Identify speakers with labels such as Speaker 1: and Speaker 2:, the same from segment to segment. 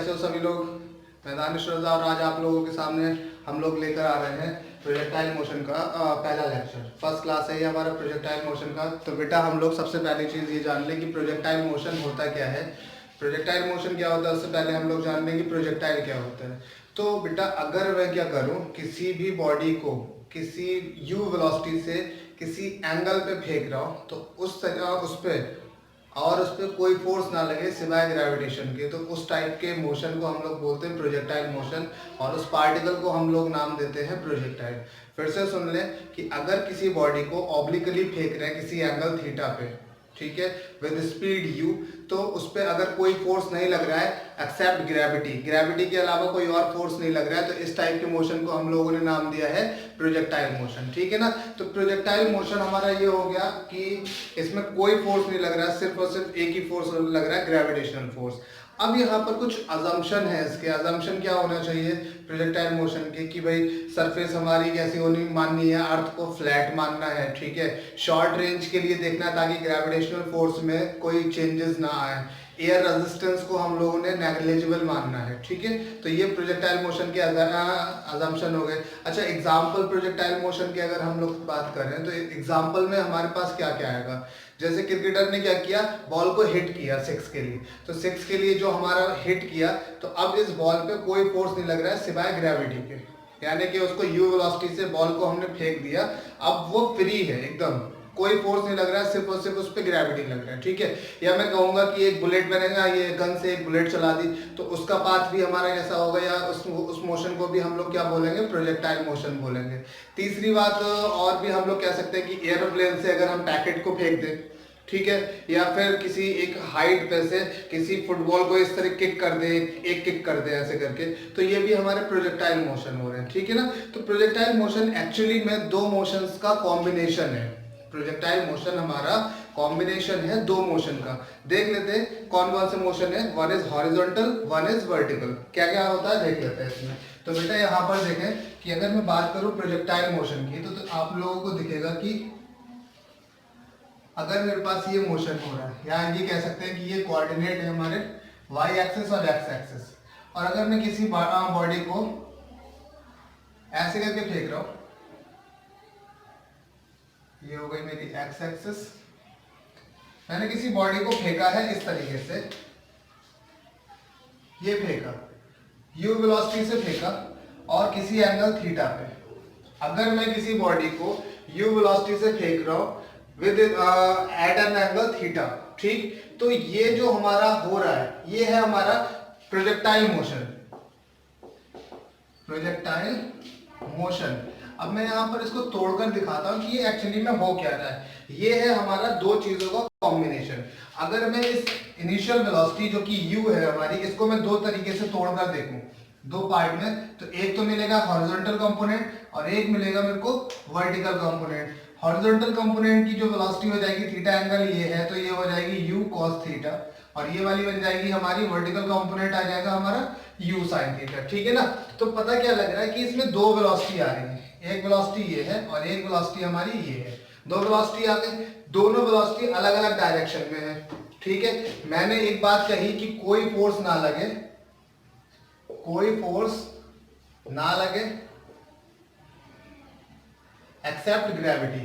Speaker 1: कैसे हो सभी लोग। मैं दानिश रज़ा और आज आप लोगों के सामने हम लोग लेकर आ रहे हैं प्रोजेक्टाइल मोशन का पहला लेक्चर। फर्स्ट क्लास है ये हमारा प्रोजेक्टाइल मोशन का। तो बेटा हम लोग सबसे पहली चीज़ ये जान लें कि प्रोजेक्टाइल मोशन होता क्या है। प्रोजेक्टाइल मोशन क्या होता है उससे पहले हम लोग जान लें कि प्रोजेक्टाइल क्या होता है। तो बेटा अगर मैं क्या करूँ, किसी भी बॉडी को किसी u वेलोसिटी से किसी एंगल पे फेंक रहा हूँ तो उस पर कोई फोर्स ना लगे सिवाय ग्रेविटेशन के, तो उस टाइप के मोशन को हम लोग बोलते हैं प्रोजेक्टाइल मोशन, और उस पार्टिकल को हम लोग नाम देते हैं प्रोजेक्टाइल। फिर से सुन लें कि अगर किसी बॉडी को ऑब्लिकली फेंक रहे हैं किसी एंगल थीटा पे, ठीक है, विद स्पीड u, तो उस पर अगर कोई फोर्स नहीं लग रहा है एक्सेप्ट ग्रेविटी के अलावा कोई और फोर्स नहीं लग रहा है, तो इस टाइप के मोशन को हम लोगों ने नाम दिया है प्रोजेक्टाइल मोशन। ठीक है ना। तो प्रोजेक्टाइल मोशन हमारा ये हो गया कि इसमें कोई फोर्स नहीं लग रहा है, सिर्फ और सिर्फ एक ही फोर्स लग रहा है, ग्रेविटेशनल फोर्स। अब यहाँ पर कुछ अजम्पशन है। इसके अजम्पशन क्या होना चाहिए प्रोजेक्टाइल मोशन के, कि भाई सरफेस हमारी कैसी होनी माननी है, अर्थ को फ्लैट मानना है, ठीक है, शॉर्ट रेंज के लिए देखना है ताकि ग्रेविटेशनल फोर्स में कोई चेंजेस ना आए, एयर रेजिस्टेंस को हम लोगों ने नेग्लिजिबल मानना है, ठीक है। तो ये प्रोजेक्टाइल मोशन के अजम्पशन हो गए। अच्छा, एग्जाम्पल प्रोजेक्टाइल मोशन की अगर हम लोग बात करें तो एग्जाम्पल में हमारे पास क्या क्या आएगा। जैसे क्रिकेटर ने क्या किया, बॉल को हिट किया सिक्स के लिए, तो सिक्स के लिए जो हमारा हिट किया, तो अब इस बॉल पे कोई फोर्स नहीं लग रहा है सिवाय ग्रेविटी के, यानी कि उसको यू वेलोसिटी से बॉल को हमने फेंक दिया, अब वो फ्री है एकदम, कोई फोर्स नहीं लग रहा है, सिर्फ और सिर्फ उस पर ग्रेविटी लग रहा है, ठीक है। या मैं कहूँगा कि एक बुलेट बनेगा, ये गन से एक बुलेट चला दी, तो उसका पाथ भी हमारा कैसा होगा, या उस मोशन को भी हम लोग क्या बोलेंगे, प्रोजेक्टाइल मोशन बोलेंगे। तीसरी बात और भी हम लोग कह सकते हैं कि एरोप्लेन से अगर हम पैकेट को फेंक दें, ठीक है, या फिर किसी एक हाइट पे से किसी फुटबॉल को इस तरह किक कर दे, एक किक कर दे ऐसे करके, तो ये भी हमारे प्रोजेक्टाइल मोशन हो रहे हैं, ठीक है ना। तो प्रोजेक्टाइल मोशन एक्चुअली में दो मोशंस का कॉम्बिनेशन है। प्रोजेक्टाइल मोशन हमारा कॉम्बिनेशन है दो मोशन का। देख लेते हैं कौन कौन से मोशन है। One is horizontal, one is vertical. क्या क्या होता है देख लेते हैं इसमें। तो बेटा यहाँ पर देखें कि अगर मैं बात करूँ प्रोजेक्टाइल मोशन की, तो आप लोगों को दिखेगा कि अगर मेरे पास ये मोशन हो रहा है, या ये कह सकते हैं कि ये कोऑर्डिनेट है हमारे वाई एक्सिस और एक्स एक्सिस, और अगर मैं किसी बॉडी को ऐसे करके फेंक रहा हूं, ये हो गई मेरी एक्स एक्सिस, मैंने किसी बॉडी को फेंका है इस तरीके से, ये फेंका यू वेलोसिटी से फेंका और किसी एंगल थीटा पे। अगर मैं किसी बॉडी को यू वेलोसिटी से फेंक रहा हूं with at an angle theta, ठीक, तो ये जो हमारा हो रहा है ये है हमारा प्रोजेक्टाइल मोशन, प्रोजेक्टाइल मोशन। अब मैं यहाँ पर इसको तोड़कर दिखाता हूँ कि ये एक्चुअली में हो क्या रहा है। ये है हमारा दो चीजों का कॉम्बिनेशन। अगर मैं इस इनिशियल वेलोसिटी जो कि u है हमारी, इसको मैं दो तरीके से तोड़कर देखूं दो पार्ट में, तो एक तो मिलेगा हॉरिजॉन्टल कंपोनेंट और एक मिलेगा मेरे को वर्टिकल कंपोनेंट। हॉरिजॉन्टल कंपोनेंट की जो वेलोसिटी हो जाएगी थीटा एंगल ये है, तो ये हो जाएगी u cos थीटा, और ये वाली बन जाएगी हमारी वर्टिकल कंपोनेंट आ जाएगा हमारा u sin थीटा, ठीक है ना। तो पता क्या लग रहा है कि इसमें दो वेलोसिटी आ रही है, एक वेलोसिटी ये है और एक वेलोसिटी हमारी ये है। दो वेलोसिटी आ गई, दोनों वेलोसिटी अलग अलग डायरेक्शन में है, ठीक है। मैंने एक बात कही कि कोई फोर्स ना लगे, कोई फोर्स ना लगे एक्सेप्ट ग्रेविटी,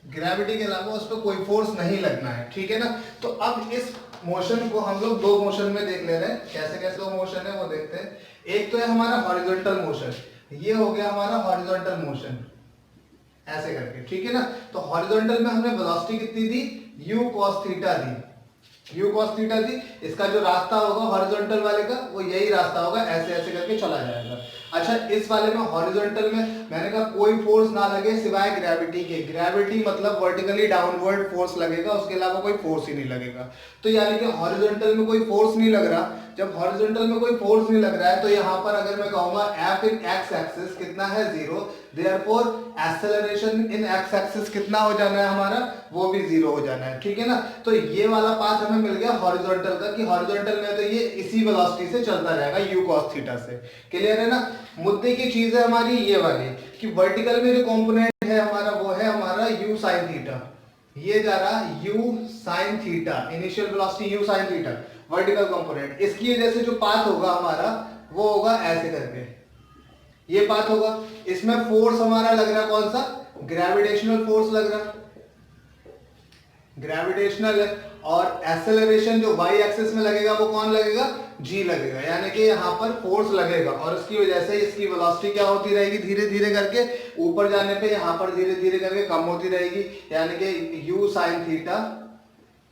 Speaker 1: ग्रेविटी के अलावा उस पर कोई फोर्स नहीं लगना है, ठीक है ना। तो अब इस मोशन को हम लोग दो मोशन में देख ले रहे हैं, कैसे कैसे दो मोशन है वो देखते हैं। एक तो है हमारा हॉरिजॉन्टल मोशन, ये हो गया हमारा हॉरिजॉन्टल मोशन ऐसे करके, ठीक है ना। तो हॉरिजॉन्टल में हमने वेलोसिटी कितनी दी, u cos थीटा दी, u cos थीटा दी। इसका जो रास्ता होगा हॉरिजॉन्टल वाले का वो यही रास्ता होगा, ऐसे ऐसे करके चला जाएगा। अच्छा, इस वाले में हॉरिजॉन्टल में मैंने कहा कोई फोर्स ना लगे सिवाय ग्रेविटी के। ग्रेविटी मतलब वर्टिकली डाउनवर्ड फोर्स लगेगा, उसके अलावा कोई फोर्स ही नहीं लगेगा। तो यानी कि हॉरिजॉन्टल में कोई फोर्स नहीं लग रहा। जब हॉरिजॉन्टल में कोई फोर्स नहीं लग रहा है तो यहाँ पर अगर मैं कहूंगा f इन x एक्सिस कितना है 0, therefore acceleration in x axis कितना हो जाना है हमारा, वो भी 0 हो जाना है, ठीक है ना। तो ये वाला पाथ हमें मिल गया हॉरिजॉन्टल का, कि हॉरिजॉन्टल में तो ये इसी वेलोसिटी से चलता रहेगा u cos थीटा से। क्लियर है ना। मुद्दे की चीज है हमारी ये वाली कि वर्टिकल में जो कंपोनेंट है हमारा वो है हमारा u sin थीटा, ये जा रहा u sin theta, initial velocity u sin theta. Vertical component. इसकी वजह से जो पाथ होगा हमारा वो होगा ऐसे करके, ये पाथ होगा। इसमें फोर्स हमारा लग रहा है कौन सा, ग्रेविटेशनल फोर्स लग रहा है, ग्रेविटेशनल है। और एक्सेलरेशन जो वाई एक्सिस में लगेगा वो कौन लगेगा, जी लगेगा, यानी कि यहाँ पर फोर्स लगेगा। और उसकी वजह से इसकी वेलोसिटी क्या होती रहेगी, धीरे धीरे करके ऊपर जाने पे यहाँ पर धीरे धीरे करके कम होती रहेगी, यानी कि u sin theta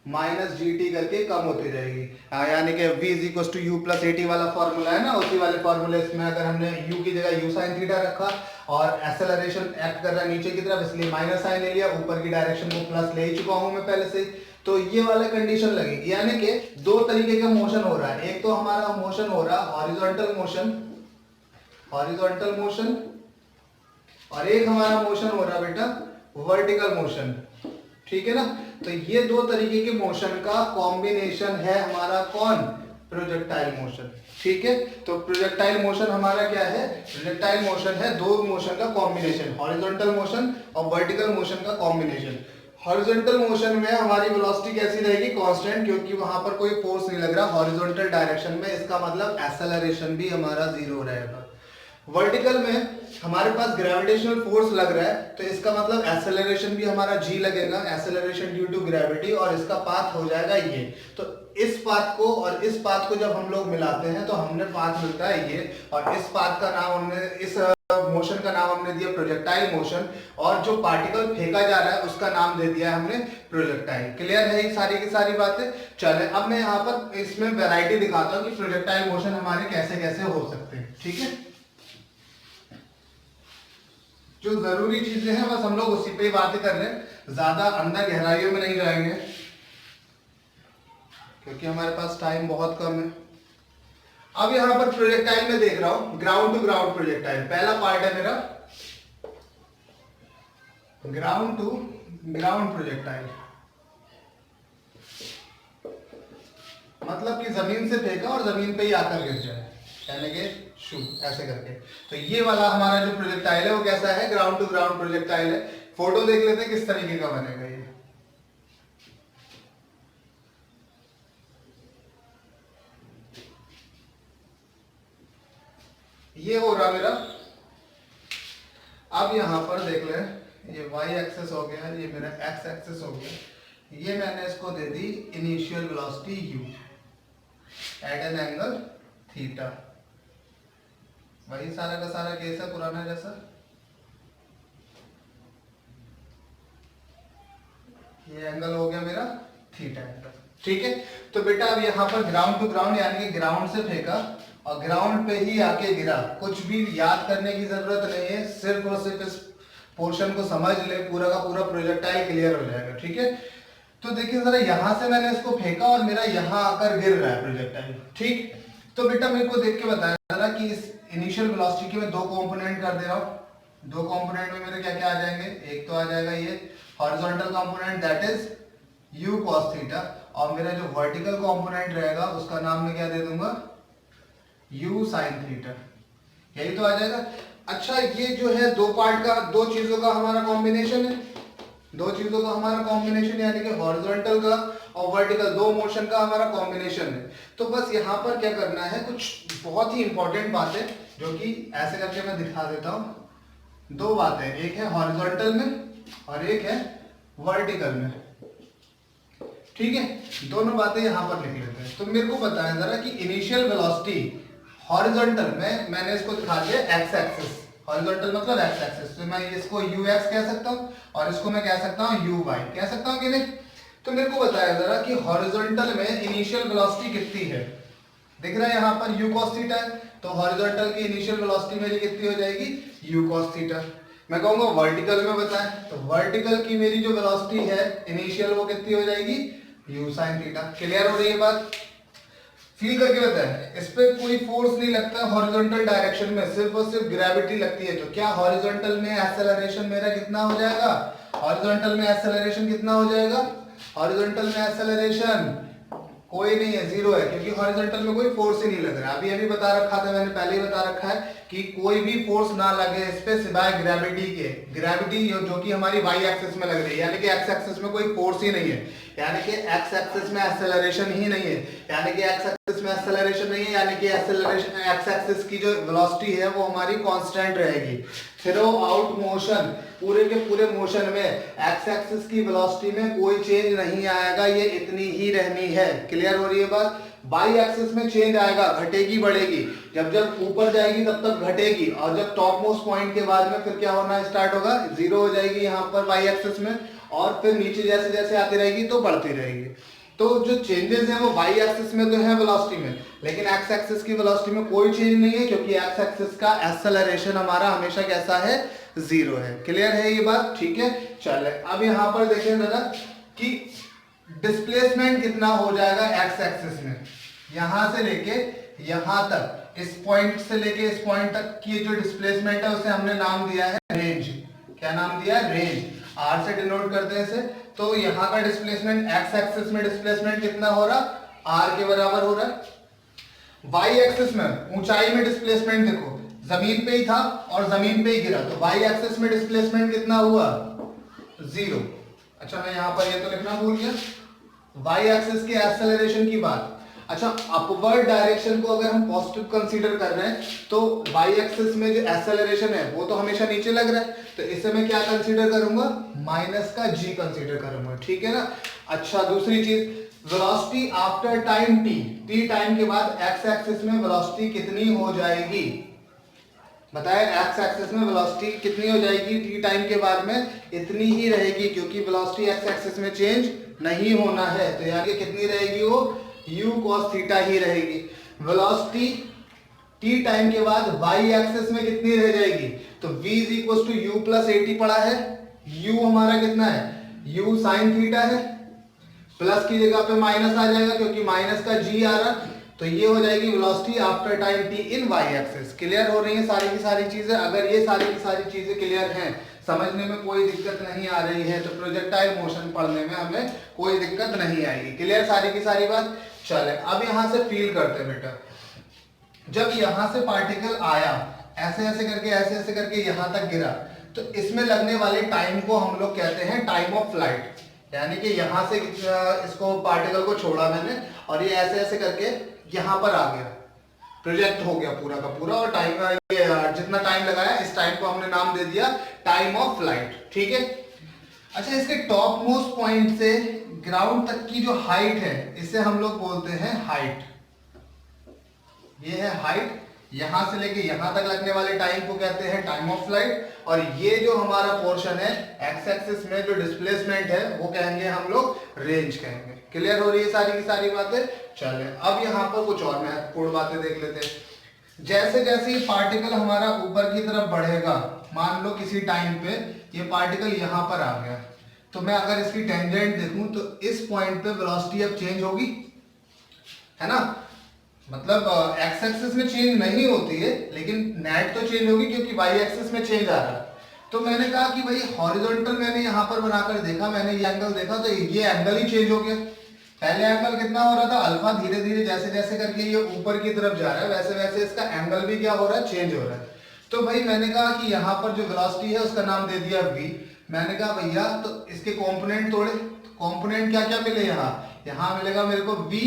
Speaker 1: minus g t करके कम होती रहेगी। यानी कि v is equal to u plus a t वाला फॉर्मूला है ना, उसी वाले फॉर्मूले में अगर हमने u की जगह u sin थीटा रखा और एक्सेलरेशन एक्ट कर रहा है नीचे की तरफ, इसलिए माइनस साइन ले लिया, ऊपर की डायरेक्शन को प्लस ले ही चुका हूं मैं पहले से। तो ये वाला कंडीशन लगेगी, यानी कि दो तरीके का मोशन हो रहा है। एक तो हमारा मोशन हो रहा है हॉरिजॉन्टल मोशन, हॉरिजॉन्टल मोशन, और एक हमारा मोशन हो रहा है बेटा वर्टिकल मोशन, ठीक है ना। तो ये दो तरीके के मोशन का कॉम्बिनेशन है हमारा कौन, प्रोजेक्टाइल मोशन, ठीक है। तो प्रोजेक्टाइल मोशन हमारा क्या है, प्रोजेक्टाइल मोशन है दो मोशन का कॉम्बिनेशन, हॉरिजॉन्टल मोशन और वर्टिकल मोशन का कॉम्बिनेशन। हॉरिजॉन्टल मोशन में हमारी वेलोसिटी कैसी रहेगी, कांस्टेंट, क्योंकि वहां पर कोई फोर्स नहीं लग रहा हॉरिजॉन्टल डायरेक्शन में, इसका मतलब एक्सेलरेशन भी हमारा जीरो रहेगा। वर्टिकल में हमारे पास ग्रेविटेशनल फोर्स लग रहा है, तो इसका मतलब एक्सेलरेशन भी हमारा जी लगेगा, एक्सेलरेशन ड्यू टू ग्रेविटी, और इसका पाथ हो जाएगा ये। तो इस पाथ को और इस पाथ को जब हम लोग मिलाते हैं तो हमने पाथ मिलता है ये, और इस पाथ का नाम हमने, इस मोशन का नाम हमने दिया प्रोजेक्टाइल मोशन, और जो पार्टिकल फेंका जा रहा है उसका नाम दे दिया है हमने प्रोजेक्टाइल। क्लियर है ये सारी की सारी बातें। चले अब मैं यहाँ पर इसमें वैरायटी दिखाता हूँ कि प्रोजेक्टाइल मोशन हमारे कैसे कैसे हो सकते हैं, ठीक है। जो जरूरी चीजें हैं बस हम लोग उसी पे ही बातें कर रहे हैं, ज्यादा अंदर गहराइयों में नहीं जाएंगे क्योंकि हमारे पास टाइम बहुत कम है। अब यहां पर प्रोजेक्टाइल में देख रहा हूं ग्राउंड टू ग्राउंड प्रोजेक्टाइल, पहला पार्ट है मेरा ग्राउंड टू ग्राउंड प्रोजेक्टाइल, मतलब कि जमीन से फेंका और जमीन पे ही आकर गिर जाए, यानी कि शू ऐसे करके। तो ये वाला हमारा जो प्रोजेक्टाइल है वो कैसा है, ग्राउंड टू ग्राउंड प्रोजेक्टाइल है। फोटो देख लेते हैं किस तरीके का बनेगा ये हो रहा मेरा। अब यहां पर देख लें, ये y एक्सेस हो गया, ये मेरा x एक्सेस हो गया, ये मैंने इसको दे दी initial velocity u at an angle theta. वही सारा का सारा केस है पुराना जैसा, ये एंगल हो गया मेरा थीटा एंगल, ठीक है। तो बेटा अब यहाँ पर ग्राउंड टू ग्राउंड, यानी कि ग्राउंड से फेंका और ग्राउंड पे ही आके गिरा, कुछ भी याद करने की जरूरत नहीं है, सिर्फ और सिर्फ इस पोर्शन को समझ ले, पूरा का पूरा प्रोजेक्टाइल क्लियर हो जाएगा, ठीक है। तो देखिए जरा, यहां से मैंने इसको फेंका और मेरा यहां आकर गिर रहा है प्रोजेक्टाइल, ठीक। तो बेटा मेरे को देख के बताया जरा कि इस इनिशियल वेलोसिटी के मैं दो कंपोनेंट कर दे रहा हूं। दो कंपोनेंट में मेरे क्या क्या आ जाएंगे, एक तो आ जाएगा ये horizontal component that is u cos थीटा, और मेरा जो वर्टिकल कंपोनेंट रहेगा उसका नाम मैं क्या दे दूंगा, u sin थीटा, यही तो आ जाएगा। अच्छा ये जो है दो पार्ट का, दो चीजों का हमारा कॉम्बिनेशन है, दो चीजों का हमारा कॉम्बिनेशन, यानी कि हॉरिजॉन्टल का और वर्टिकल दो मोशन का हमारा कॉम्बिनेशन है। तो बस यहाँ पर क्या करना है, कुछ बहुत ही इंपॉर्टेंट बातें जो कि ऐसे करके मैं दिखा देता हूं। दो बातें, एक है हॉरिजॉन्टल में और एक है वर्टिकल में, ठीक है। दोनों बातें यहाँ पर लिख लेते हैं। तो मेरे को बताया जरा कि इनिशियल वेलोसिटी हॉरिजॉन्टल में मैंने इसको दिखा दिया एक्स एक्सिस, हॉरिजॉन्टल मतलब एक्स एक्सिस, तो मैं इसको यू एक्स कह सकता हूँ और इसको मैं कह सकता हूँ यू वाई, कह सकता हूँ कि नहीं। तो मेरे को बताया जरा कि हॉरिजॉन्टल में इनिशियल वेलोसिटी कितनी है, दिख रहा है यहाँ पर u cos थीटा है, तो हॉरिजॉन्टल की इनिशियल वेलोसिटी मेरी कितनी हो जाएगी, u cos थीटा। मैं कहूंगा वर्टिकल में बताएं, तो वर्टिकल की मेरी जो वेलोसिटी है इनिशियल वो कितनी हो जाएगी, u sin थीटा। क्लियर हो रही है बात, फील करके बताएं, इस पे कोई फोर्स नहीं लगता हॉरिजॉन्टल डायरेक्शन में, सिर्फ और सिर्फ ग्रेविटी लगती है। तो क्या हॉरिजॉन्टल में एक्सेलरेशन मेरा कितना हो जाएगा, हॉरिजॉन्टल में एक्सेलरेशन कितना हो जाएगा, हॉरिजॉन्टल में एक्सेलरेशन कोई नहीं है, जीरो है, क्योंकि हॉरिजॉन्टल में कोई फोर्स ही नहीं लग रहा है। अभी बता रखा था मैंने, पहले ही बता रखा है कि कोई भी फोर्स ना लगे इस पे सिवाय ग्रेविटी के, ग्रेविटी जो कि हमारी वाई एक्सिस में लग रही है, यानी कि एक्स एक्सिस में कोई फोर्स ही नहीं है, यानी कि एक्स एक्सिस में एक्सेलरेशन ही नहीं है, यानी कि एक्स एक्सिस में एक्सेलरेशन नहीं है, यानी कि एक्सेलरेशन एक्स एक्सिस की जो वेलोसिटी है वो हमारी कांस्टेंट रहेगी। थ्रो आउट मोशन, पूरे के पूरे मोशन में एक्स एक्सिस की वेलोसिटी में कोई चेंज नहीं आएगा, ये इतनी ही रहनी है। क्लियर हो रही है बात? बाई एक्सिस में चेंज आएगा, घटेगी बढ़ेगी, जब जब ऊपर जाएगी तब तक घटेगी, और जब टॉप मोस्ट पॉइंट के बाद में फिर क्या होना स्टार्ट होगा, जीरो हो जाएगी यहाँ पर बाई एक्सिस में, और फिर नीचे जैसे जैसे आती रहेगी तो बढ़ती रहेगी। तो जो चेंजेस हैं वो वाई एक्सिस में तो है वेलोसिटी में, लेकिन एक्स एक्सिस की वेलोसिटी में कोई चेंज नहीं है, क्योंकि एक्स एक्सिस का एक्सेलरेशन हमारा हमेशा कैसा है, जीरो है। क्लियर है ये बात? ठीक है, चले अब यहाँ पर देखें जरा कि डिस्प्लेसमेंट कितना हो जाएगा एक्स एक्सिस में, यहां से लेके यहां तक, इस पॉइंट से लेके इस पॉइंट तक की जो डिस्प्लेसमेंट है उसे हमने नाम दिया है रेंज। क्या नाम दिया है? रेंज। आर से डिनोट करते हैं इसे। तो यहाँ का डिस्प्लेसमेंट एक्स एक्सिस में डिस्प्लेसमेंट कितना हो रहा, आर के बराबर हो रहा है। वाई एक्सिस में ऊंचाई में डिस्प्लेसमेंट देखो, जमीन पे ही था और जमीन पे ही गिरा, तो वाई एक्सिस में डिस्प्लेसमेंट कितना हुआ, जीरो। अच्छा मैं यहाँ पर ये तो लिखना भूल गया, वाई एक्सिस के एक्सेलरेशन की बात। अच्छा अपवर्ड डायरेक्शन को अगर हम पॉजिटिव कंसीडर कर रहे हैं तो वाई एक्सिस में जो एक्सेलरेशन है वो तो हमेशा नीचे लग रहा है, तो इसे मैं क्या कंसीडर करूंगा, माइनस का जी कंसीडर करूंगा। ठीक है ना? अच्छा दूसरी चीज, velocity after time T, T time के बाद एक्स एक्सिस में वेलोसिटी कितनी हो जाएगी, बताए एक्स एक्सिस में वेलोसिटी कितनी हो जाएगी टी टाइम के बाद में, इतनी ही रहेगी, क्योंकि वेलोसिटी एक्स एक्सिस में चेंज नहीं होना है, तो यहाँ कितनी रहेगी वो, u cos थीटा ही रहेगी। वेलोसिटी t टाइम के बाद y एक्सिस में कितनी रह जाएगी, तो v is equal to u plus a t पड़ा है, u हमारा कितना है, u साइन थीटा है, प्लस की जगह पे माइनस आ जाएगा क्योंकि माइनस का g आ रहा, तो ये हो जाएगी वेलोसिटी आफ्टर टाइम t इन y एक्सिस। क्लियर हो रही है सारी की सारी चीजें? अगर ये सारी की सारी चीजें क्लियर हैं, समझने में कोई दिक्कत नहीं आ रही है, तो प्रोजेक्टाइल मोशन पढ़ने में हमें कोई दिक्कत नहीं आएगी। क्लियर सारी की सारी बात? चले अब यहां से फील करते हैं बेटा, जब यहां से पार्टिकल आया ऐसे ऐसे करके यहां तक गिरा, तो इसमें लगने वाले टाइम को हम लोग कहते हैं टाइम ऑफ फ्लाइट, यानी कि यहां से इसको पार्टिकल को छोड़ा मैंने और ये ऐसे ऐसे करके यहां पर आ गया, प्रोजेक्ट हो गया पूरा का पूरा, और टाइम जितना टाइम लगाया इस टाइम को हमने नाम दे दिया टाइम ऑफ फ्लाइट। ठीक है? अच्छा इसके टॉप मोस्ट पॉइंट से ग्राउंड तक की जो हाइट है इसे हम लोग बोलते हैं हाइट, ये है हाइट। यहां से लेके यहां तक लगने वाले टाइम को कहते हैं टाइम ऑफ फ्लाइट, और ये जो हमारा पोर्शन है एक्स एक्सिस में जो डिस्प्लेसमेंट है वो कहेंगे हम लोग रेंज कहेंगे। क्लियर हो रही है सारी की सारी बातें? चले अब यहाँ पर कुछ और महत्वपूर्ण बातें देख लेते हैं। जैसे जैसे ये पार्टिकल हमारा ऊपर की तरफ बढ़ेगा, मान लो किसी टाइम पे ये पार्टिकल यहाँ पर आ गया, तो मैं अगर इसकी टेंजेंट देखूं तो इस पॉइंट पे वेलोसिटी अब चेंज होगी, है ना? मतलब एक्स एक्सिस में चेंज नहीं होती है लेकिन नेट तो चेंज होगी क्योंकि वाई एक्सिस में चेंज आ रहा है। तो मैंने कहा कि भाई हॉरिजॉन्टल मैंने यहाँ पर बनाकर देखा, मैंने ये एंगल देखा तो ये एंगल ही चेंज हो गया। पहले एंगल कितना हो रहा था अल्फा, धीरे धीरे जैसे जैसे करके ये ऊपर की तरफ जा रहा है वैसे वैसे इसका एंगल भी क्या हो रहा है, चेंज हो रहा है। तो भाई मैंने कहा कि यहाँ पर जो वेलोसिटी है उसका नाम दे दिया v। मैंने कहा भैया तो इसके कंपोनेंट तोड़े, कंपोनेंट क्या क्या मिले, यहाँ मिलेगा मेरे को v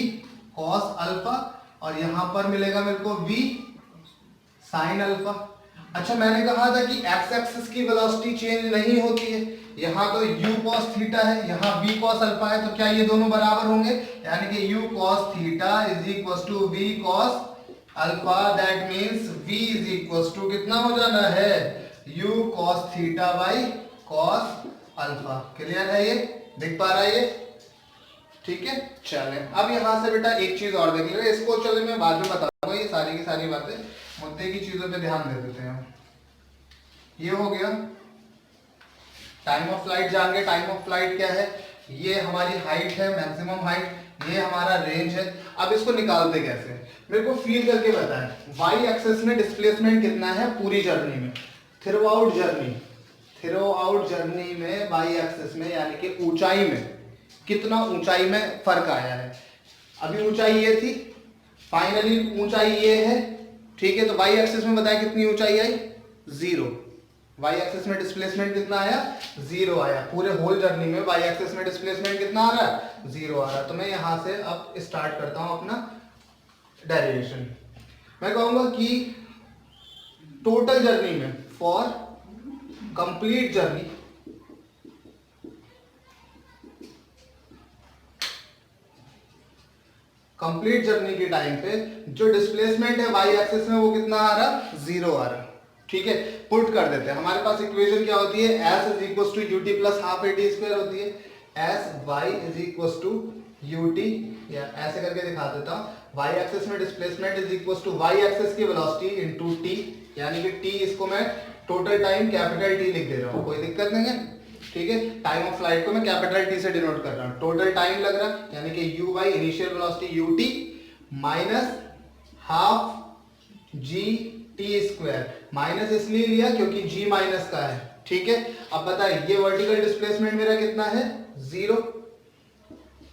Speaker 1: cos अल्फा और यहाँ पर मिलेगा मेरे को v sin अल्फा। अच्छा मैंने कहा था कि x एक्सिस की वेलोसिटी चेंज नहीं होती है, यहाँ तो u cos थीटा है, यहाँ v cos अल्फा है, तो क्या ये दोनों बराबर होंगे, यानी कि u cos theta is equal to v cos alpha, that means v is equal to कितना हो जाना है, u cos theta by cos alpha. Clear है ये? दिख पा रहा है ये? ठीक है चलें अब यहां से बेटा एक चीज और देख ले, इसको चले मैं बाद में बताऊंगा, ये सारी की सारी बातें मुद्दे की चीजों पे ध्यान दे देते हैं। ये हो गया टाइम ऑफ फ्लाइट, जान गए टाइम ऑफ फ्लाइट क्या है, ये हमारी हाइट है मैक्सिमम हाइट, ये हमारा रेंज है। अब इसको निकालते कैसे, मेरे को फील करके बताएं। वाई एक्सिस में डिस्प्लेसमेंट कितना है पूरी जर्नी में, थ्रू आउट जर्नी में वाई एक्सिस में यानी कि ऊंचाई में कितना ऊंचाई में फर्क आया है। अभी ऊंचाई ये थी, फाइनली ऊंचाई ये है, ठीक है। तो वाई एक्सिस में बताया कितनी ऊंचाई आई, 0। वाई एक्सिस में डिस्प्लेसमेंट कितना आया, 0 आया। पूरे होल जर्नी में वाई एक्सिस में डिस्प्लेसमेंट कितना आ रहा है, 0 आ रहा है। तो मैं यहां से अब स्टार्ट करता हूं अपना डेरिवेशन। मैं कहूंगा कि टोटल जर्नी में, for complete journey, complete journey के टाइम पे जो डिस्प्लेसमेंट है वाई एक्सिस में वो कितना आ रहा, 0 आ रहा। ठीक है, पुट कर देते हैं। हमारे पास इक्वेशन क्या होती है, s is equal to u t plus half a t square होती है। S y is equal to u t, या ऐसे करके दिखा देता हूँ, वाई एक्सिस में displacement is equal to y axis की वेलोसिटी इनटू टी, यानी कि टी इसको मैं टोटल टाइम कैपिटल टी लिख दे रहा हूँ, कोई दिक्कत नहीं है। ठीक है, टाइम ऑफ फ्लाइट को मैं कैपिटल टी से डिनोट कर रहा हूँ। टोटल टाइम लग रहा है यानी कि you by initial velocity U T minus half G T square. Minus इसलिए लिया क्योंकि जी माइनस का है। ठीक है, अब बताइए ये वर्टिकल डिस्प्लेसमेंट मेरा कितना है, 0।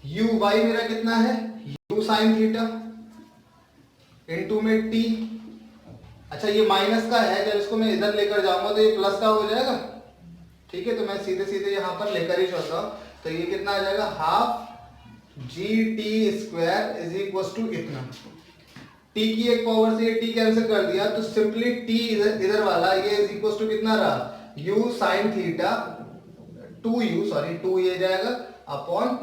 Speaker 1: यू वाई मेरा कितना है, यू साइन थीटा इनटू में टी। अच्छा ये माइनस का है, जब इसको मैं इधर लेकर जाऊंगा तो ये प्लस का हो जाएगा। ठीक है, तो मैं सीधे सीधे यहां पर लेकर ही चलता हूं, तो ये कितना आ जाएगा, half G T square is equal to इतना। टी की एक पावर से ये टी कैंसिल कर दिया, तो सिंपली टी इधर वाला ये इज इक्वल टू कितना रहा, you sine theta 2u, sorry 2 ये जाएगा अपॉन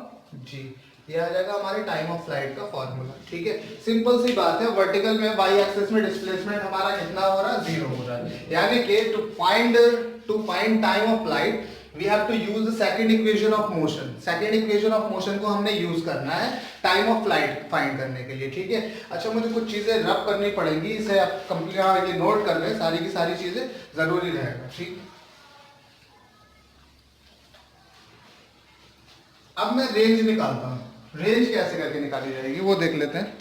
Speaker 1: जी, ये आ जाएगा हमारे टाइम ऑफ फ्लाइट का फॉर्मूला। ठीक है, सिंपल सी बात है। वर्टिकल में वाई एक्सिस में डिस्प्लेसमेंट हमारा कितना हो रहा है, 0 हो रहा है। यानी कि to find time of flight we have to use the second equation of motion. Second equation of motion को हमने यूज करना है टाइम ऑफ फ्लाइट फाइंड करने के लिए। ठीक है, अच्छा मुझे कुछ चीजें रब करनी पड़ेंगी, इसे आप कंप्लीट नोट कर लें, सारी की सारी चीजें जरूरी रहेगा। ठीक, अब मैं रेंज निकालता हूं। रेंज कैसे करके निकाली जाएगी वो देख लेते हैं।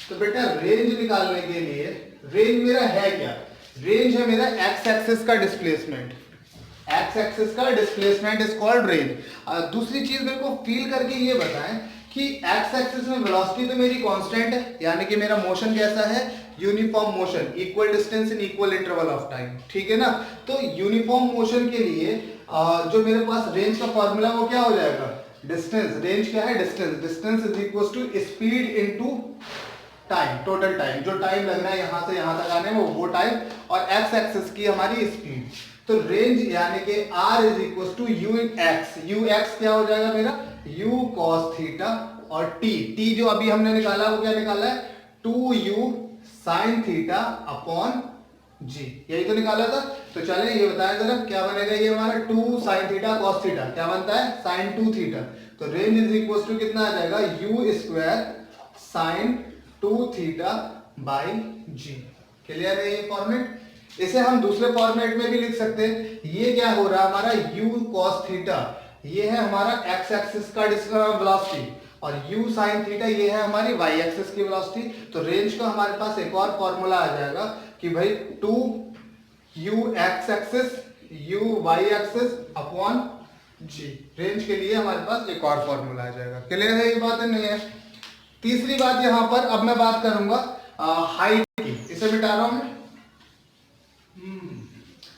Speaker 1: तो बेटा रेंज निकालने के लिए, रेंज मेरा है क्या, रेंज है मेरा एक्स एक्सिस का डिस्प्लेसमेंट। एक्स एक्सिस का डिस्प्लेसमेंट इज कॉल्ड रेंज। दूसरी चीज मेरे को फील करके ये बताएं कि एक्स एक्सिस में वेलोसिटी तो मेरी कांस्टेंट है, यानी कि मेरा मोशन कैसा है, uniform motion, equal distance in equal interval of time. ठीक है ना, तो यूनिफॉर्म मोशन के लिए जो मेरे पास रेंज का फॉर्मूला वो क्या हो जाएगा, डिस्टेंस। रेंज क्या है, distance. Distance is equal to speed into time, total time, जो टाइम लग रहा है यहां से यहां तक आने में वो टाइम, और एक्स एक्सिस की हमारी स्पीड। तो रेंज यानी कि r is equal to u in x. U x क्या हो जाएगा मेरा, u cos थीटा, और t जो अभी हमने निकाला वो क्या निकाला है, 2u sin थीटा अपॉन जी, यही तो निकाला था। तो चले ये बताया जरा क्या बनेगा, ये हमारा 2 sin थीटा cos थीटा क्या बनता है, sin 2 थीटा। तो रेंज इज इक्वल टू कितना आ जाएगा, u square sin 2 theta by g. Clear है ये फॉर्मेट। इसे हम दूसरे फॉर्मेट में भी लिख सकते हैं। ये क्या हो रहा है हमारा, u cos थीटा, ये है हमारा x एक्सिस का वेलोसिटी, और u sin थीटा ये है हमारी y एक्सिस की वेलोसिटी। तो रेंज का हमारे पास एक और फॉर्मूला आ जाएगा कि भाई 2u x axis u y axis upon g। Range के लिए हमारे पास एक और फॉर्मूला आ जाएगा। क्लियर है ये बात, नहीं है। तीसरी बात यहां पर अब मैं बात करूंगा हाइट की, इसे मिटा रहा हूं मैं।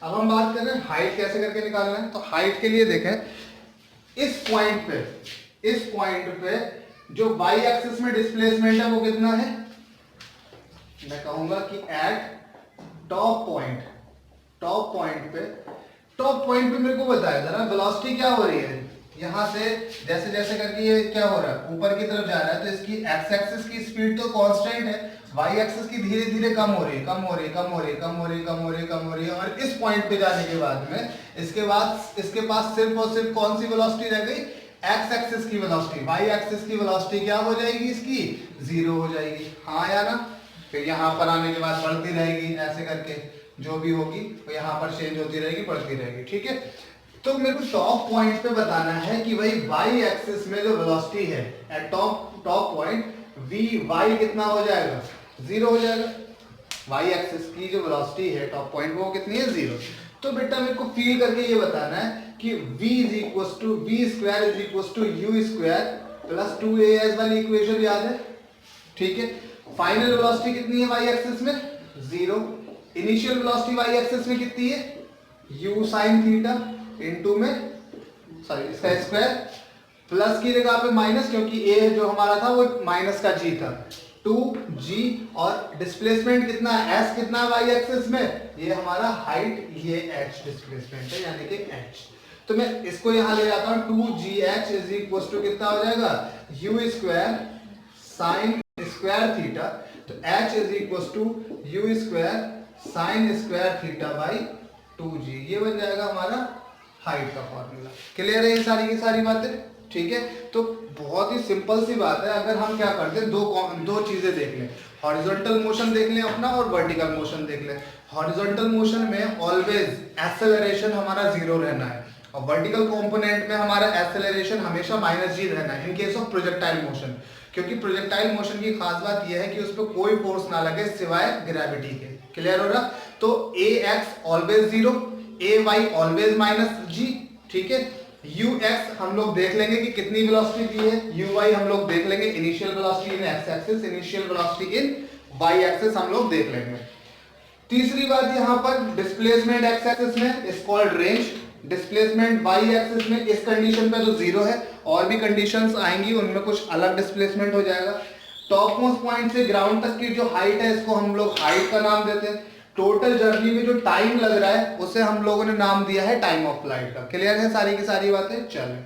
Speaker 1: अब हम बात कर रहे हैं हाइट कैसे करके निकालना है। तो हाइट के लिए देखें, इस पॉइंट पे जो y एक्सिस में डिस्प्लेसमेंट है वो कितना है, मैं कहूंगा कि एट टॉप पॉइंट पे मेरे को बताया जरा वेलोसिटी क्या हो रही है। यहां से जैसे जैसे करके ये क्या हो रहा है, ऊपर की तरफ जा रहा है, तो इसकी x एक्सिस की स्पीड तो कांस्टेंट है, y एक्सिस की धीरे धीरे कम हो रही है, और इस पॉइंट पे जाने के बाद में इसके पास सिर्फ और सिर्फ कौन सी वेलोसिटी रह गई, x एक्सिस की वेलोसिटी। y एक्सिस की वेलोसिटी क्या हो जाएगी, इसकी 0 हो जाएगी। हाँ या ना, फिर यहाँ पर आने के बाद बढ़ती रहेगी, ऐसे करके जो भी होगी वो यहाँ पर चेंज होती रहेगी, बढ़ती रहेगी। ठीक है, तो मेरे को टॉप पॉइंट पे बताना है कि भाई y एक्सिस में जो वेलोसिटी है एट टॉप पॉइंट vy कितना हो जाएगा, 0 हो जाएगा। y एक्सिस की जो वेलोसिटी है टॉप पॉइंट वो कितनी है, 0। तो बेटा मेरे को फील करके ये बताना है कि v square is equal to u square plus 2as वाली इक्वेशन याद है। ठीक है, फाइनल वेलोसिटी कितनी है y एक्सिस में, 0। इनिशियल वेलोसिटी y एक्सिस में कितनी है, u साइन थीटा इंटू में सॉरी इसका स्क्वायर प्लस की जगह पे माइनस, क्योंकि a जो हमारा था वो माइनस का g था, 2g और डिस्प्लेसमेंट कितना s कितना y एक्सिस में, ये हमारा हाइट, ये h डिस्प्लेसमेंट है यानी कि h। तो मैं इसको यहां ले जाता हूं 2gh इज इक्वल टू कितना हो जाएगा u square sine square theta, तो h is equal to u square sine square theta by 2g, ये बन जाएगा हमारा हाइट का फॉर्मूला। क्लियर है ये सारी की सारी बातें? ठीक है, तो बहुत ही सिंपल सी बात है। अगर हम क्या करते हैं, दो चीजें देख लें, हॉरिजॉन्टल मोशन देख लें अपना और वर्टिकल मोशन देख लें। हॉरिजॉन्टल मोशन में ऑलवेज एक्सेलरेशन हमारा 0 रहना है और वर्टिकल कंपोनेंट में हमारा एक्सेलरेशन हमेशा -g रहना है in case of projectile motion, क्योंकि प्रोजेक्टाइल मोशन की खास बात यह है कि उस पर कोई फोर्स ना लगे सिवाय ग्रेविटी के। क्लियर हो रहा? तो ax always 0, ay always -g। ठीक है, ux हम लोग देख लेंगे कि कितनी वेलोसिटी दी है, uy हम लोग देख लेंगे initial velocity in x axis, initial velocity in y axis हम लोग देख लेंगे। तीसरी बात यहाँ पर डिस्प्लेसमेंट x एक्सिस में is called range, displacement y axis में इस कंडीशन पे तो 0 है, और भी कंडीशंस आएंगी उनमें कुछ अलग डिस्प्लेसमेंट हो जाएगा। टॉप मोस्ट पॉइंट से ग्राउंड तक की जो हाइट है इसको हम लोग हाइट का नाम देते हैं। टोटल जर्नी में जो टाइम लग रहा है उसे हम लोगों ने नाम दिया है टाइम ऑफ फ्लाइट का। क्लियर है सारी की सारी बातें? चलें,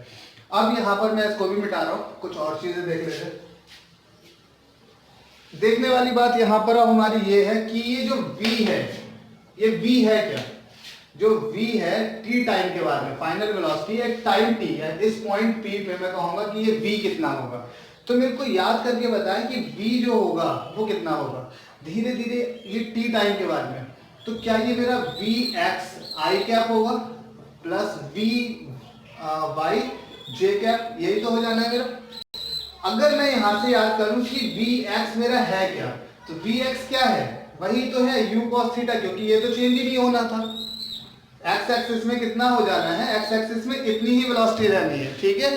Speaker 1: अब यहाँ पर मैं इसको भी मिटा रहा हूँ, कुछ और चीजें देख लेते हैं। देखने वाली बात यहाँ पर अब हमारी ये है कि ये जो v है, ये v है क्या? जो v है t टाइम के बारे में, फाइनल वेलोसिटी एक टाइम t है, इस पॉइंट p पे मैं कहूंगा कि ये v कितना होगा। तो मेरे को याद करके बताएं कि v जो होगा वो कितना होगा। धीरे धीरे ये t टाइम के बारे में, तो क्या ये मेरा vx i कैप होगा plus v y j cap, यही तो हो जाना है मेरा। अगर मैं यहां से याद करूं कि vx मेरा है क्या, तो vx क्या है, वही तो है u cos थीटा, क्योंकि ये तो चेंज ही नहीं होना था। x एक्सिस में कितना हो जाना है, x एक्सिस में इतनी ही वेलोसिटी रहनी है। ठीक है,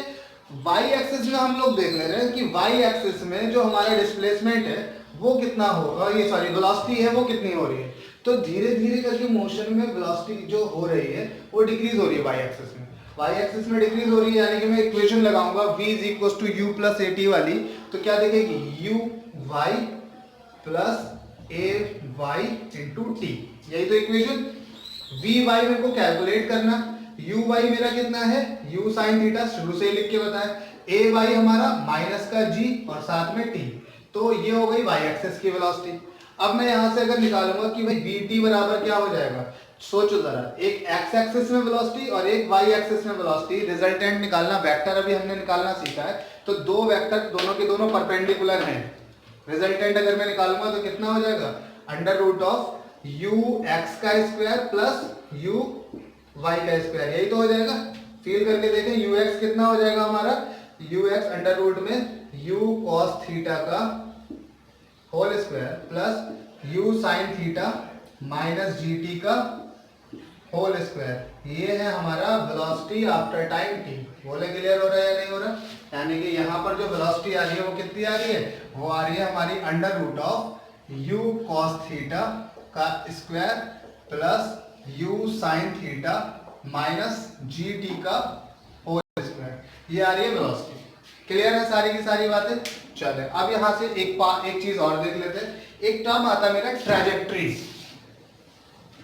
Speaker 1: y एक्सिस में हम लोग देख ले रहे हैं कि y एक्सिस में जो हमारा डिस्प्लेसमेंट है वो कितना होगा, ये सॉरी वेलोसिटी है वो कितनी हो रही है। तो धीरे धीरे करके मोशन में वेलोसिटी जो हो रही है वो डिक्रीज हो रही है y एक्सिस में, y एक्सिस में डिक्रीज हो रही है, यानी कि मैं इक्वेशन लगाऊंगा v is equal to u plus at वाली, तो क्या देखेगी u y plus a y into t, यही तो इक्वेशन। v y मेरे को कैलकुलेट करना, u y मेरा कितना है, u साइन थीटा शुरू से ही लिख के बताया, a y हमारा माइनस का g और साथ में t, तो ये हो गई y एक्सिस की वेलोसिटी। अब मैं यहां से अगर निकालूंगा कि भाई vt बराबर क्या हो जाएगा, सोचो जरा, एक x एक्सिस में वेलोसिटी और एक y एक्सिस में वेलोसिटी, रिजल्टेंट निकालना, वेक्टर अभी हमने निकालना सीखा है, तो दो वेक्टर दोनों के दोनों परपेंडिकुलर हैं। रिजल्टेंट अगर मैं निकालूंगा तो कितना हो जाएगा, under root of u x का स्क्वायर प्लस u y का स्क्वायर, यही तो हो जाएगा। फील करके देखें, u x कितना हो जाएगा हमारा, u x अंडर रूट में u cos थीटा का whole square plus u sine theta minus gt का होल स्क्वायर, ये है हमारा वेलोसिटी आफ्टर टाइम t। बोले क्लियर हो रहा है या नहीं हो रहा? यानी कि यहाँ पर जो वेलोसिटी आ रही है वो कितनी आ रही है, वो आ रही है हमारी under root of u cos theta का square plus u sine theta minus gt का होल स्क्वायर, ये आ रही है वेलोसिटी। क्लियर है सारी की सारी बातें? चले, अब यहां से एक चीज और देख लेते हैं। एक टर्म आता है मेरा ट्रैजेक्टरी,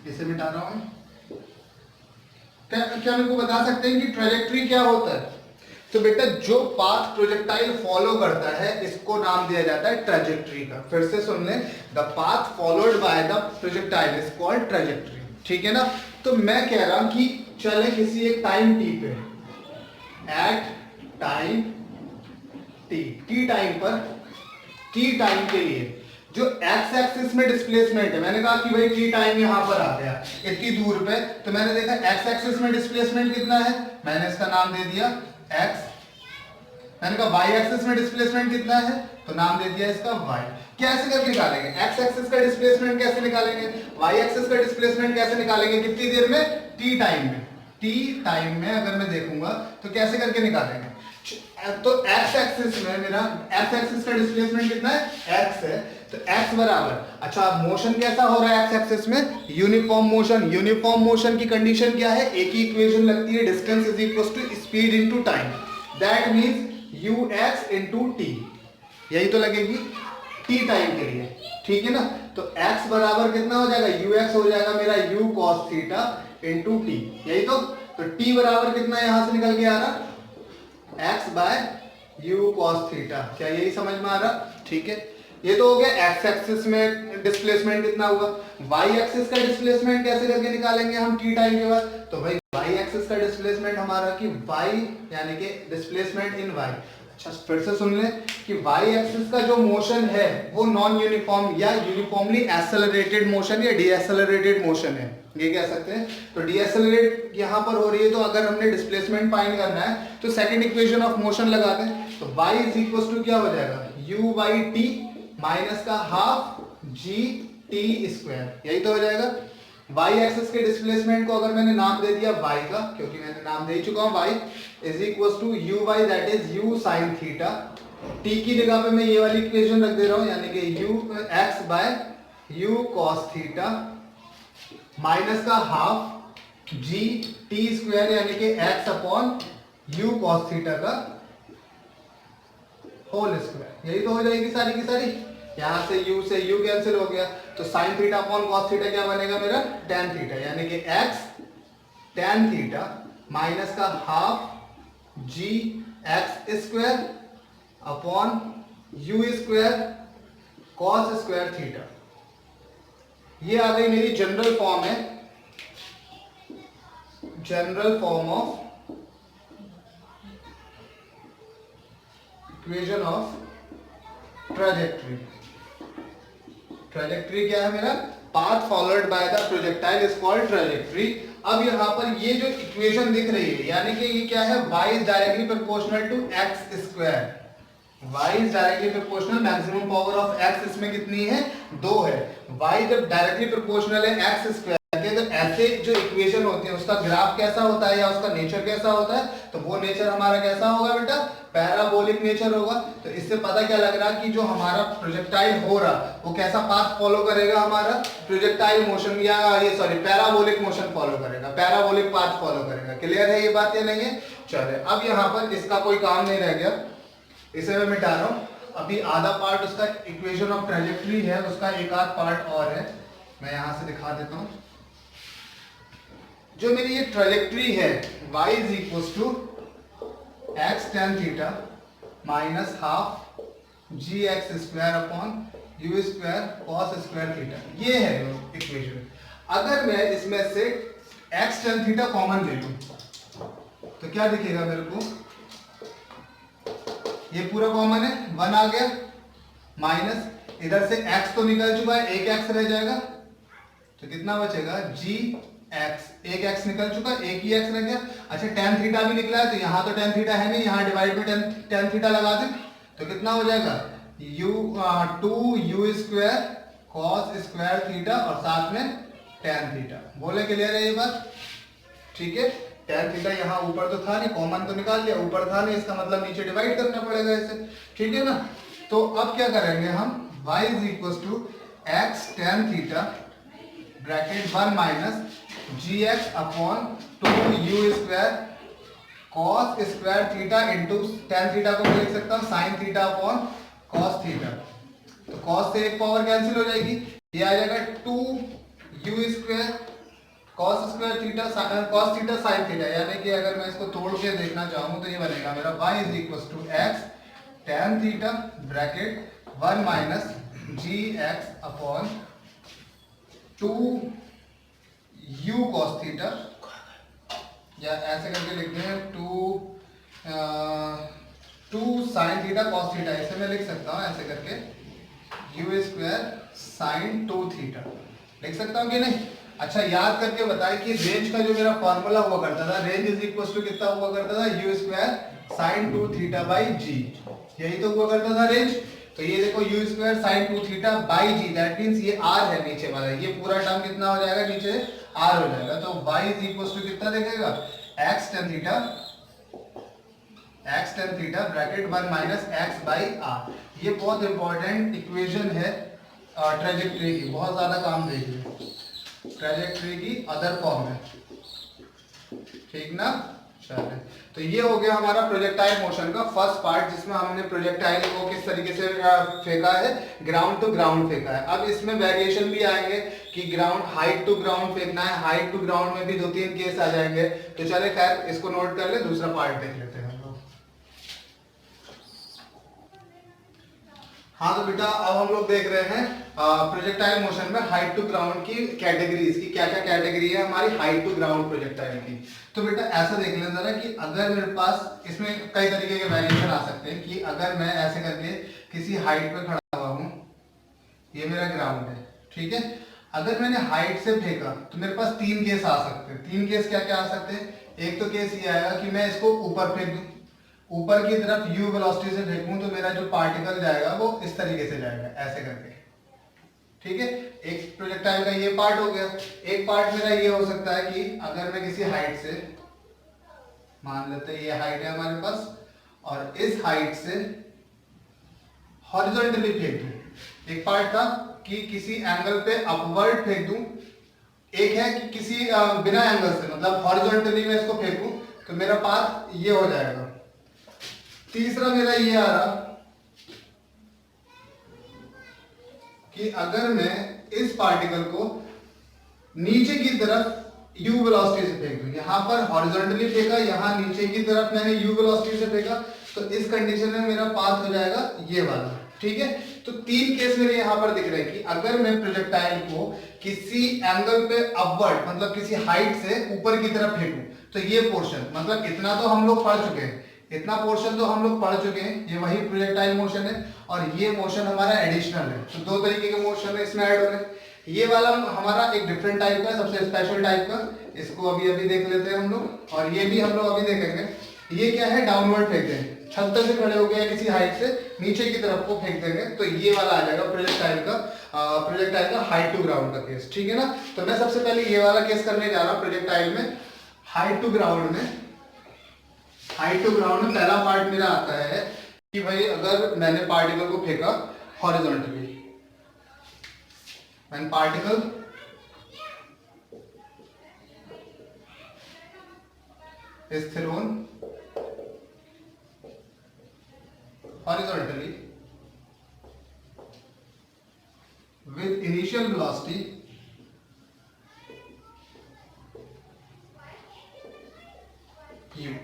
Speaker 1: इसे मिटा रहा हूं। क्या मेरे को बता सकते हैं कि ट्रैजेक्टरी क्या होता है? तो बेटा जो पाथ प्रोजेक्टाइल फॉलो करता है इसको नाम दिया जाता है ट्रैजेक्टरी का। फिर से सुन लें, the path followed by the projectile is called trajectory. ठीक है ना? तो मैं कह रहा हूं कि चले किसी एक टाइम टी पे, एट टाइम टी टाइम पर, टी टाइम के लिए जो x एक्सिस में डिस्प्लेसमेंट है, मैंने कहा कि भाई टी टाइम यहां पर आ गया इतनी दूर पे, तो मैंने देखा x एक्सिस में डिस्प्लेसमेंट कितना है, मैंने इसका नाम दे दिया x। मैंने कहा y एक्सिस में डिस्प्लेसमेंट कितना है, तो नाम दे दिया इसका y। कैसे करके निकालेंगे x एक्सिस का डिस्प्लेसमेंट, कैसे निकालेंगे y एक्सिस का डिस्प्लेसमेंट, कैसे निकालेंगे, कितनी देर में, t टाइम में। t टाइम में अगर मैं देखूंगा तो कैसे करके निकालेंगे, तो x एक्सिस में मेरा x एक्सिस का डिस्प्लेसमेंट कितना है, x है, तो x बराबर, अच्छा मोशन कैसा हो रहा है x एक्सिस में, यूनिफॉर्म मोशन। यूनिफॉर्म मोशन की कंडीशन क्या है, एक ही इक्वेशन लगती है, distance is equal to speed into time, that means ux into t, यही तो लगेगी t टाइम के लिए, ठीक है ना। तो x बराबर कितना हो जाएगा, ux हो जाएगा मेरा u cos theta into t, यही तो t बराबर कितना यहां से निकल के आ रहा, x by u cos theta, क्या यही समझ में आ रहा, ठीक है। ये तो हो गया x एक्सिस में डिस्प्लेसमेंट कितना हुआ। y एक्सिस का डिस्प्लेसमेंट कैसे करके निकालेंगे हम t टाइम के बाद, तो भाई y एक्सिस का डिस्प्लेसमेंट हमारा कि y यानी कि डिस्प्लेसमेंट इन y। अच्छा फिर से सुन ले कि y एक्सिस का जो मोशन है वो नॉन यूनिफॉर्म या यूनिफॉर्मली एक्सेलरेटेड मोशन या डीएक्सेलरेटेड मोशन है, ये कह सकते हैं। तो डीएक्सेलरेट यहां पर हो रही है, तो अगर हमने डिस्प्लेसमेंट फाइंड करना है तो सेकंड इक्वेशन ऑफ मोशन लगाते हैं। तो y इज इक्वल टू क्या हो जाएगा, u बाई टी माइनस का हाफ जी टी स्क्वायर, यही तो हो जाएगा। y एक्सिस के डिस्प्लेसमेंट को अगर मैंने नाम दे दिया y का, क्योंकि मैंने नाम दे चुका हूं, y is equal to u by that is u sine theta, t की जगह पे मैं ये वाली इक्वेशन रख दे रहा हूं, यानी कि u x by u cos theta minus का हाफ जी टी स्क्वायर, यानी कि x upon u cos theta का होल स्क्वायर, यही तो हो जाएगी सारी की सारी। यहां से u कैंसिल हो गया, तो sine theta upon cos theta क्या बनेगा मेरा, tan थीटा, यानी कि x tan थीटा माइनस का half g x square upon u square cos square theta. ये आ गई मेरी जनरल फॉर्म है, general form of equation of trajectory. Trajectory क्या है मेरा, path followed by the projectile is called trajectory. अब यहाँ पर ये जो इक्वेशन दिख रही है, यानी कि ये क्या है, y is directly proportional to x square, y is directly proportional, maximum power of x इसमें कितनी है, 2 है। y जब डायरेक्टली प्रोपोर्शनल है x स्क्वायर के, तो ऐसे जो इक्वेशन होती है उसका ग्राफ कैसा होता है या उसका नेचर कैसा होता है, तो वो नेचर हमारा कैसा होगा बेटा, पैराबोलिक नेचर होगा। तो इससे पता क्या लग रहा कि जो हमारा प्रोजेक्टाइल हो रहा वो कैसा पाथ फॉलो करेगा, हमारा प्रोजेक्टाइल मोशन या ये सॉरी पैराबोलिक मोशन फॉलो करेगा, पैराबोलिक पाथ फॉलो करेगा। क्लियर है ये बात या नहीं है। चले अब यहाँ पर इसका कोई काम नहीं रह गया, इसे मैं मिटा रहा हूँ। अभी आधा पार्ट उसका इक्वेशन ऑफ ट्रैजेक्टरी है, उसका एक आध पार्ट और है, मैं यहाँ से दिखा देता हूँ। जो मेरी ये ट्रैजेक्टरी है y is equal to x tan theta minus half g x square upon u square cos square theta, ये है इक्वेशन। अगर मैं इसमें से एक्स टेन थीटा कॉमन ले लूं तो क्या दिखेगा मेरे को, ये पूरा कॉमन है, 1 आ गया, माइनस इधर से x तो निकल चुका है, एक x रह जाएगा, तो कितना बचेगा, जी x, एक x निकल चुका, एक ही x रह गया। अच्छा tan थीटा भी निकला है, तो यहाँ तो tan थीटा है नहीं, यहाँ डिवाइड में tan थीटा लगा दें तो कितना हो जाएगा, two u square cos square theta और साथ में tan थीटा। बोले क्लियर है ये बात, ठीक है। tan थीटा यहाँ ऊपर तो था नहीं, कॉमन तो निकाल लिया, ऊपर था नहीं, इसका मतलब नीचे डिवाइड करना पड़ेगा इसे, ठीक है ना। तो अब क्या करेंगे हम, y is equal to x tan theta bracket 1 minus g x upon two u square cos square theta into tan theta को मैं लिख सकता हूँ sine theta upon cos theta. तो कॉस से एक पावर कैंसिल हो जाएगी, ये आ जाएगा 2 you square cos square theta cos theta sine theta, यानी कि अगर मैं इसको तोड़ के देखना चाहूँ तो ये बनेगा मेरा y is equal to x tan theta bracket 1 minus g x upon 2 u cos theta, या ऐसे करके लिखते हैं 2 साइन थीटा कॉस थीटा, ऐसे मैं लिख सकता हूँ ऐसे करके, यू स्क्वायर साइन 2 थीटा लिख सकता हूँ कि नहीं। अच्छा याद करके बताएं कि रेंज का जो मेरा फॉर्मूला हुआ करता था, रेंज इज इक्वल टू कितना हुआ करता था, u square sine 2 theta by G, यही तो हुआ करता था रेंज। तो ये देखो u square sine 2 theta by G, that means ये आर है नीचे वाला, ये पूरा टर्म कितना हो जाएगा, नीचे आर हो जाएगा। तो y इज इक्वल टू कितना देखेगा, x tan theta bracket 1 minus x by r. ये बहुत इंपॉर्टेंट इक्वेशन है ट्रेजेक्ट्री की बहुत ज़्यादा काम देगी, ट्रेजेक्ट्री की अदर फॉर्म है, ठीक ना। चलिए, तो ये हो गया हमारा प्रोजेक्टाइल मोशन का फर्स्ट पार्ट, जिसमें हमने प्रोजेक्टाइल को किस तरीके से फेंका है, ग्राउंड टू ग्राउंड फेंका है। अब इसमें वेरिएशन भी आएंगे कि ग्राउंड हाइट टू ग्राउंड फेंकना है, हाइट टू ग्राउंड में भी 2-3 केस आ जाएंगे। तो चले खैर इसको नोट कर ले, दूसरा पार्ट देख लेते हैं हम लोग। हाँ तो बेटा अब हम लोग देख रहे हैं प्रोजेक्टाइल मोशन में हाइट टू ग्राउंड की कैटेगरीज की, क्या क्या कैटेगरी है हमारी हाइट टू ग्राउंड प्रोजेक्टाइल की। तो बेटा ऐसा देख लें जरा कि अगर मेरे पास इसमें कई तरीके के वेरिएशन आ सकते हैं कि अगर मैं ऐसे करके किसी हाइट पे खड़ा हुआ हूँ, ये मेरा ग्राउंड है, ठीक है। अगर मैंने हाइट से फेंका तो मेरे पास 3 केस आ सकते हैं। 3 केस क्या क्या आ सकते हैं। एक तो केस ये आएगा कि मैं इसको ऊपर फेंक दूं, ऊपर की तरफ u वेलोसिटी से फेंकूं तो मेरा जो पार्टिकल जाएगा वो इस तरीके से जाएगा, ऐसे करके, ठीक है। एक प्रोजेक्टाइल का ये पार्ट हो गया। एक पार्ट मेरा ये हो सकता है कि अगर मैं किसी हाइट से, मान लेते हैं ये हाइट है हमारे पास, और इस हाइट से हॉरिजॉन्टली फेंक दूं। एक पार्ट था कि किसी एंगल पे अपवर्ड फेंक दूं, एक है कि किसी बिना एंगल से मतलब हॉरिजॉन्टली मैं इसको फेंकूं तो मेरा पाथ ये हो जाएगा। तीसरा मेरा ये आ रहा कि अगर मैं इस पार्टिकल को नीचे की तरफ u वेलोसिटी से फेंक दूं, यहां पर हॉरिजॉन्टली फेंका, यहां नीचे की तरफ मैंने u वेलोसिटी से फेंका, तो इस कंडीशन में मेरा पाथ हो जाएगा ये वाला, ठीक है। तो 3 केस मेरे यहां पर दिख रहे हैं कि अगर मैं प्रोजेक्टाइल को किसी एंगल पे अपवर्ड मतलब किसी हाइट से ऊपर की तरफ फेंकूं तो ये पोर्शन, मतलब इतना तो हम लोग पढ़ चुके हैं, इतना पोर्शन तो हम लोग पढ़ चुके हैं, ये वही प्रोजेक्टाइल मोशन है, और ये मोशन हमारा एडिशनल है। तो 2 तरीके के मोशन है इसमें ऐड हो रहे हैं। ये वाला हमारा एक डिफरेंट टाइप का, सबसे स्पेशल टाइप का, इसको अभी देख लेते हैं हम लोग, और ये भी हम लोग अभी देखेंगे। ये क्या है, डाउनवर्ड फेंकते हैं, छत पे से खड़े हो गए किसी हाइट से नीचे की तरफ को फेंक देंगे, तो ये वाला आ जाएगा प्रोजेक्टाइल का हाइट टू ग्राउंड का केस, ठीक है ना। तो मैं सबसे पहले ये वाला केस करने जा रहा हूं प्रोजेक्टाइल में हाइट टू ग्राउंड में। हाइट टू ग्राउंड में पहला पार्ट मेरा आता है कि भाई अगर मैंने पार्टिकल को फेंका horizontally, when particle is thrown horizontally with initial velocity u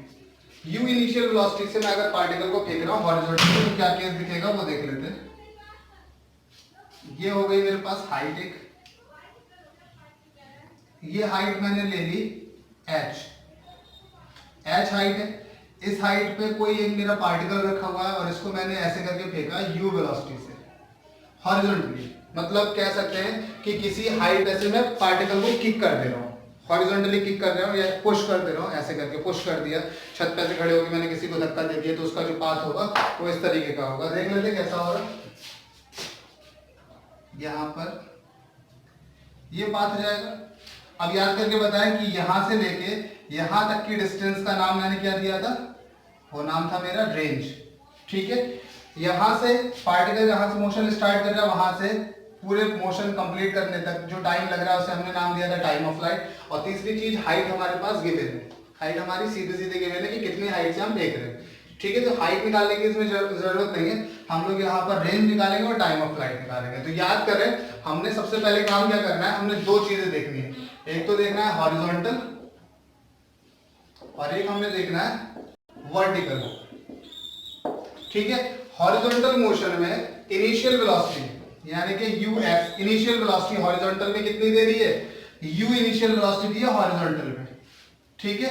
Speaker 1: initial velocity से मैं अगर पार्टिकल को फेंक रहा हूं हॉरिजॉन्टली तो क्या केस दिखेगा वो देख लेते हैं। ये हो गई मेरे पास हाइट एक, ये हाइट मैंने ले ली h हाइट है। इस हाइट पे कोई एक मेरा पार्टिकल रखा हुआ है और इसको मैंने ऐसे करके फेंका u वेलोसिटी से हॉरिजॉन्टली, मतलब कह सकते हैं कि किसी हाइट ऐसे मैं पार्टिकल को किक कर दे रहा हूँ, हॉरिजॉन्टली किक कर रहा हूँ या पुश कर दे रहा हूँ, ऐसे करके पुश कर दिया। छत पे से खड़े होकर मैंने किसी को धक्का दे दिया तो उसका जो पाथ होगा वो इस तरीके का होगा। देख लेते कैसा हो रहा। यहाँ पर ये पाथ जाएगा। अब याद करके बताएं कि यहां से लेके यहां तक की डिस्टेंस का नाम मैंने क्या दिया था, वो नाम था मेरा रेंज, ठीक है। यहां से पार्टिकल जहां से मोशन स्टार्ट कर रहा है वहां से पूरे मोशन कंप्लीट करने तक जो टाइम लग रहा है उसे हमने नाम दिया था टाइम ऑफ लाइट। और तीसरी चीज हाइट हमारे पास गिवन है, हाइट हमारी सीधे सीधे गिवन है कि कितनी हाइट से हम देख रहे हैं, ठीक है। तो हाइट निकालने की इसमें जरूरत नहीं है, हम लोग यहाँ पर रेंज निकालेंगे और टाइम ऑफ फ्लाइट निकालेंगे। तो याद करें हमने सबसे पहले काम क्या करना है, हमने 2 चीजें देखनी है, एक तो देखना है हॉरिजॉन्टल और एक हमने देखना है वर्टिकल, ठीक है। हॉरिजॉन्टल मोशन में इनिशियल वेलोसिटी यानी कि ux इनिशियल वेलोसिटी हॉरिजॉन्टल में कितनी दे रही है, u इनिशियल वेलोसिटी दी है हॉरिजॉन्टल में, ठीक है।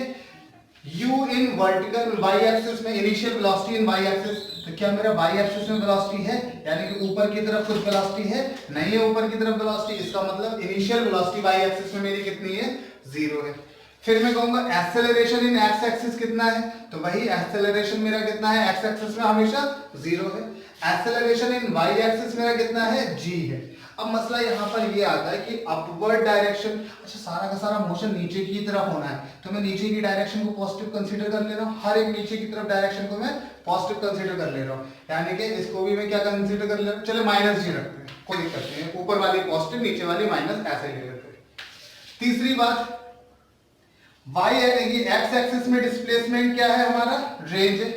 Speaker 1: u in vertical y axis में initial velocity in y axis, तो क्या मेरा y एक्सिस में वेलोसिटी है यानी कि ऊपर की तरफ कुछ वेलोसिटी है, नहीं है ऊपर की तरफ वेलोसिटी, इसका मतलब इनिशियल वेलोसिटी y एक्सिस में मेरी कितनी है, 0 है। फिर मैं कहूंगा एक्सेलरेशन इन x एक्सिस कितना है, तो वही एक्सेलरेशन मेरा कितना है x एक्सिस में हमेशा 0 है। एक्सेलरेशन इन y एक्सिस मेरा कितना है, g है। अब मसला यहाँ पर ये आता है कि अपवर्ड डायरेक्शन, अच्छा सारा का सारा मोशन नीचे की तरफ होना है तो मैं नीचे की डायरेक्शन को पॉजिटिव कंसीडर कर ले रहा हूँ, हर एक नीचे की तरफ डायरेक्शन को मैं पॉजिटिव कंसीडर कर ले रहा हूँ, यानी कि इसको भी मैं क्या कंसीडर कर ले रहा हूँ, चले -g रखते हैं, कोई दिक्कत नहीं है, ऊपर वाली पॉजिटिव नीचे वाली माइनस, ऐसे ले लेते हैं। तीसरी बात, y ये x एक्सिस में डिस्प्लेसमेंट क्या है हमारा, रेंज है।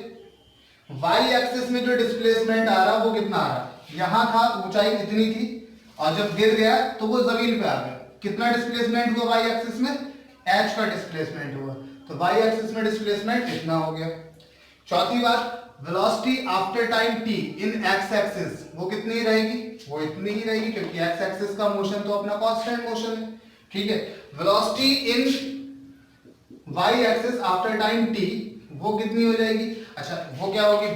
Speaker 1: y एक्सिस में जो डिस्प्लेसमेंट आ रहा वो कितना आ रहा, यहां था ऊंचाई इतनी थी और जब गिर गया तो वो जमीन पे आ गया, कितना डिस्प्लेसमेंट हुआ y एक्सिस में, h का डिस्प्लेसमेंट हुआ, तो y एक्सिस में डिस्प्लेसमेंट इतना हो गया। चौथी बात, वेलोसिटी आफ्टर टाइम t इन x एक्सिस वो कितनी रहेगी, वो इतनी ही रहेगी, क्योंकि x एक्सिस का मोशन तो अपना कांस्टेंट मोशन है, ठीक है। Velocity in y axis after time t वो कितनी हो जाएगी, अच्छा वो क्या होगी,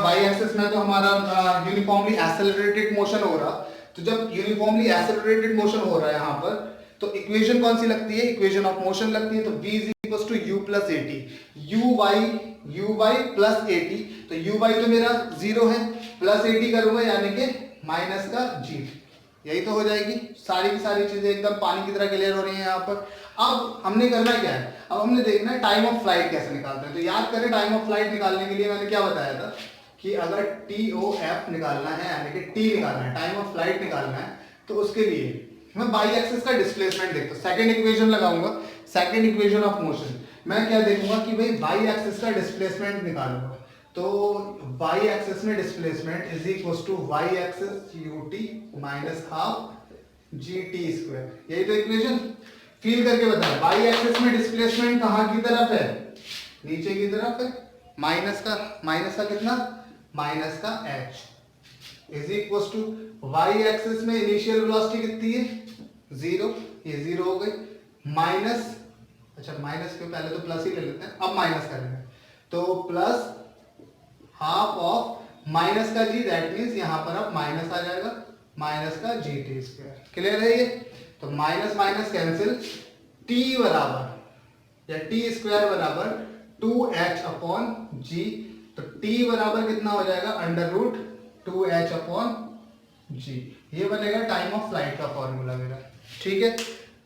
Speaker 1: y एक्सिस में तो हमारा यूनिफॉर्मली एक्सेलरेटेड मोशन हो रहा, तो जब यूनिफॉर्मली एक्सेलरेटेड मोशन हो रहा है यहाँ पर, तो इक्वेशन कौन सी लगती है, इक्वेशन ऑफ मोशन लगती है, तो v equals to u plus at, uy plus at, तो uy तो मेरा 0 है, प्लस at करूंगा यानी कि माइनस का g, यही तो हो जाएगी। सारी की सारी चीजें एकदम पानी की तरह क्लियर हो रही हैं यहाँ पर। अब हमने करना क्या है, अब हमने देखना है टाइम ऑफ फ्लाइट कैसे निकालते हैं। तो याद करें, टाइम ऑफ फ्लाइट निकालने के लिए मैंने क्या बताया था कि अगर TOF निकालना है यानी कि T निकालना है, टाइम ऑफ फ्लाइट निकालना है, तो उसके लिए मैं बाई एक्सिस का डिस्प्लेसमेंट देखता हूँ, सेकंड इक्वेशन लगाऊंगा, सेकंड इक्वेशन ऑफ मोशन। मैं क्या देखूंगा कि भाई बाई एक्सिस का डिस्प्लेसमेंट निकालूंगा, तो y एक्सिस में displacement is equal to y axis ut minus half gt square, यही तो इक्वेशन। फील करके बताएं, y एक्सिस में डिस्प्लेसमेंट कहाँ की तरफ है, नीचे की तरफ है, माइनस का कितना, माइनस का h is equal to y axis में इनिशियल वेलोसिटी कितनी है, 0, ये 0 हो गई, माइनस, अच्छा माइनस के पहले तो प्लस ही ले लेते हैं, अब माइनस करेंगे, तो प्लस हाफ ऑफ माइनस का जी, दैट मीन्स यहां पर अब माइनस आ जाएगा, माइनस का जी टी स्क्वायर, क्लियर है ये। तो माइनस माइनस कैंसिल, t बराबर या टी स्क्वायर बराबर 2h अपॉन जी, तो t बराबर कितना हो जाएगा, अंडर रूट 2h अपॉन जी, ये बनेगा टाइम ऑफ फ्लाइट का फॉर्मूला मेरा, ठीक है।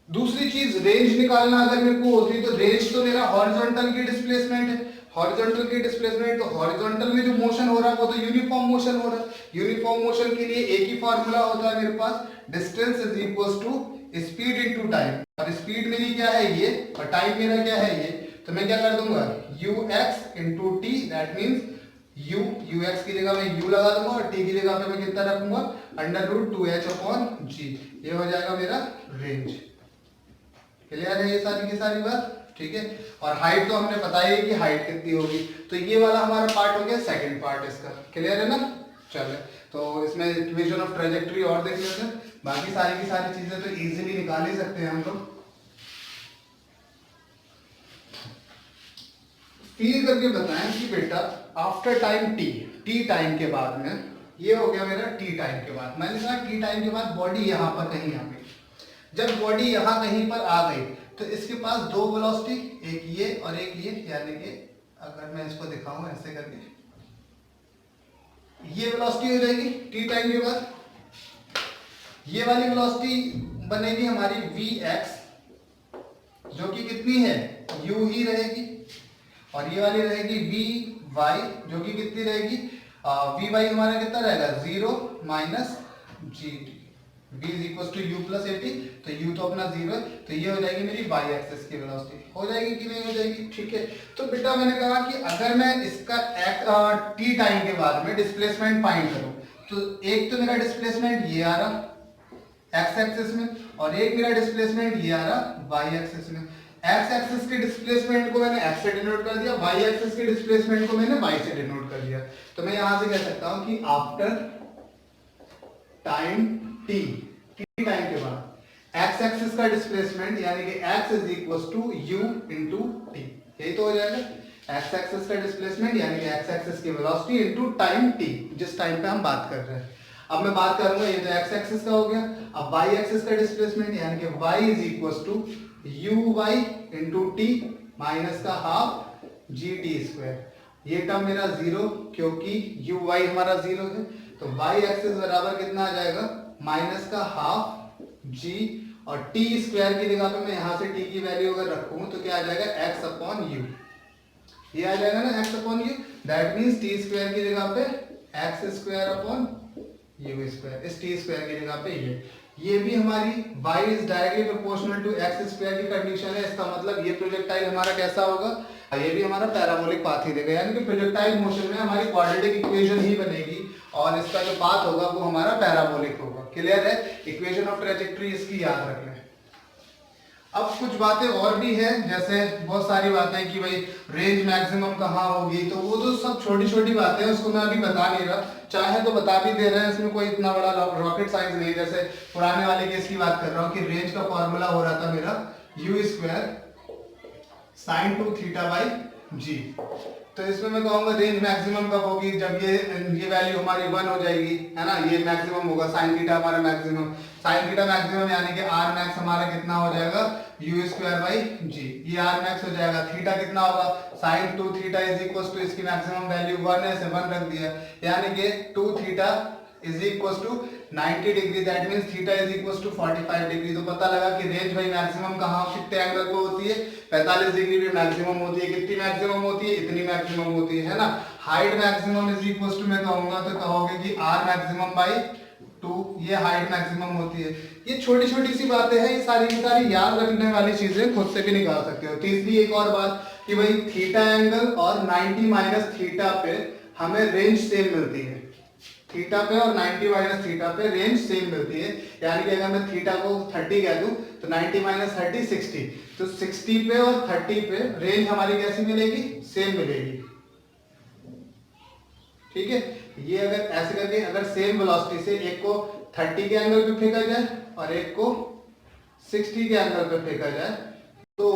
Speaker 1: दूसरी चीज, रेंज निकालना अगर मेरे को होती, तो रेंज तो मेरा हॉरिजॉन्टल की डिस्प्लेसमेंट है, हॉरिजॉन्टल की डिस्प्लेसमेंट, तो हॉरिजॉन्टल में जो मोशन हो रहा है वो तो यूनिफॉर्म मोशन हो रहा है। यूनिफॉर्म मोशन के लिए एक ही फार्मूला होता है मेरे पास, distance is equals to speed into time, और स्पीड मेरी क्या है ये, और टाइम मेरा क्या है ये, तो मैं क्या कर दूंगा ux into t, that means ux की जगह मैं u लगा दूंगा और t की जगह पे मैं कितना रखूंगा, under root 2h upon g, ये हो जाएगा मेरा रेंज। क्लियर है ये सारी की सारी बात, ठीक है। और हाइट तो हमने बताया है कि हाइट कितनी होगी, तो ये वाला हमारा पार्ट हो गया, सेकंड पार्ट इसका, क्लियर है ना। चलो, तो इसमें इक्वेशन ऑफ ट्रेजेक्टरी और देख लेते हैं, बाकी सारी की सारी चीजें तो इजीली निकाल ही सकते हैं हम लोग। फील करके बताएं कि बेटा आफ्टर टाइम टी टाइम के बाद में, ये हो गया मेरा टी टाइम के बाद, मैंने कहा टी टाइम के बाद बॉडी यहाँ पर कहीं आ गई, जब बॉडी यहाँ कहीं पर आ गई तो इसके पास दो वेलोसिटी, एक ये और एक ये, यानी कि अगर मैं इसको दिखाऊं ऐसे करके, ये वेलोसिटी हो जाएगी टी टाइम के बाद, ये वाली वेलोसिटी बनेगी हमारी vx, जो कि कितनी है u ही रहेगी, और ये वाली रहेगी vy, जो कि कितनी रहेगी vy हमारा कितना रहेगा 0 minus gt, v is equal to u plus a t, तो u तो अपना 0 है, तो ये हो जाएगी मेरी y एक्सिस की वेलोसिटी, हो जाएगी कि नहीं हो जाएगी, ठीक है। तो बेटा मैंने कहा कि अगर मैं इसका t टाइम के बाद में डिस्प्लेसमेंट फाइंड करूं, तो एक तो मेरा डिस्प्लेसमेंट ये आ रहा x एक्सिस में, और एक मेरा डिस्प्लेसमेंट ये आ रहा y एक्सिस में। x एक्सिस के डिस्प्लेसमेंट को मैंने x से डिनोट कर दिया, y एक्सिस के डिस्प्लेसमेंट को मैंने y से डिनोट कर दिया, तो मैं यहां से कह सकता हूं कि आफ्टर टाइम t टाइम के बाद x एक्सिस का डिस्प्लेसमेंट यानी कि x is equal to u into t, यही तो हो जाएगा x एक्सिस का डिस्प्लेसमेंट यानी कि x एक्सिस की वेलोसिटी इंटू टाइम t, जिस टाइम पे हम बात कर रहे हैं। अब मैं बात करूंगा, ये तो x एक्सिस का हो गया, अब y एक्सिस का डिस्प्लेसमेंट यानी कि y is equal to uy into T minus का हाफ gt स्क्वायर, ये टर्म मेरा 0 क्योंकि uy हमारा 0 है, तो y एक्सिस बराबर कितना आ जाएगा माइनस का हाफ g, और t स्क्वायर की जगह पे मैं यहां से t की वैल्यू अगर रखूं तो क्या आ जाएगा x अपॉन u, ये आ जाएगा ना x upon u, that means t square की जगह पे x square upon u square, इस टी स्क्वायर की जगह पे ये भी हमारी y is directly proportional to x square की कंडीशन है। इसका मतलब ये प्रोजेक्टाइल हमारा कैसा होगा, ये भी हमारा पैराबोलिक पाथ ही देगा, यानी कि प्रोजेक्टाइल मोशन में हमारी क्वाड्रेटिक इक्वेशन ही बनेगी और इसका जो पाथ होगा वो हमारा पैराबोलिक होगा। क्लियर है? इक्वेशन ऑफ ट्रेजेक्टरी इसकी याद रख लें। अब कुछ बातें और भी हैं, जैसे बहुत सारी बातें कि भाई रेंज मैक्सिमम कहाँ होगी, तो वो तो सब छोटी छोटी बातें हैं, उसको मैं अभी बता नहीं रहा, चाहे तो बता भी दे रहे हैं, इसमें कोई इतना बड़ा रॉकेट साइंस नहीं। जैसे पुराने वाले केस की बात कर रहा हूँ कि रेंज का फॉर्मूला हो रहा था मेरा u square sine 2 theta by G. तो इसमें मैं कहूँगा रेंज मैक्सिमम कब होगी, जब ये वैल्यू हमारी 1 हो जाएगी, है ना, ये मैक्सिमम होगा, साइन थीटा हमारा मैक्सिमम, साइन थीटा मैक्सिमम यानी कि आर मैक्स हमारा कितना हो जाएगा यू स्क्वायर बाई जी, ये आर मैक्स हो जाएगा। थीटा कितना होगा, sine 2 theta is equal to इसकी मैक्सिमम वैल्यू 1 है, से 1 रख दिया, यानी कि 2 theta is equal to 90 degree, that means theta is equal to 45 degree. तो पता लगा कि रेंज भाई मैक्सिमम कहाँ कितने एंगल पे होती है, 45 डिग्री पे मैक्सिमम होती है। कितनी मैक्सिमम होती है, इतनी मैक्सिमम होती है ना। Height maximum is equal to मैं कहूंगा तो कहोगे कि आर मैक्सिमम बाई 2, ये हाइट मैक्सिमम होती है। ये छोटी छोटी सी बातें हैं, ये सारी की सारी याद रखने वाली चीजें, खुद से भी निकाल सकते हो। तीसरी एक और बात कि भाई थीटा एंगल और 90 माइनस थीटा पे हमें रेंज सेम मिलती है, थीटा पे और 90 माइनस थीटा पे रेंज सेम मिलती है, यानी कि अगर मैं थीटा को 30 कह दूं तो 90 माइनस 30 60, तो 60 पे और 30 पे रेंज हमारी कैसी मिलेगी, सेम मिलेगी। ठीक है, ये अगर ऐसे करके अगर सेम वेलोसिटी से एक को 30 के एंगल पे फेंका जाए और एक को 60 के एंगल पे फेंका जाए तो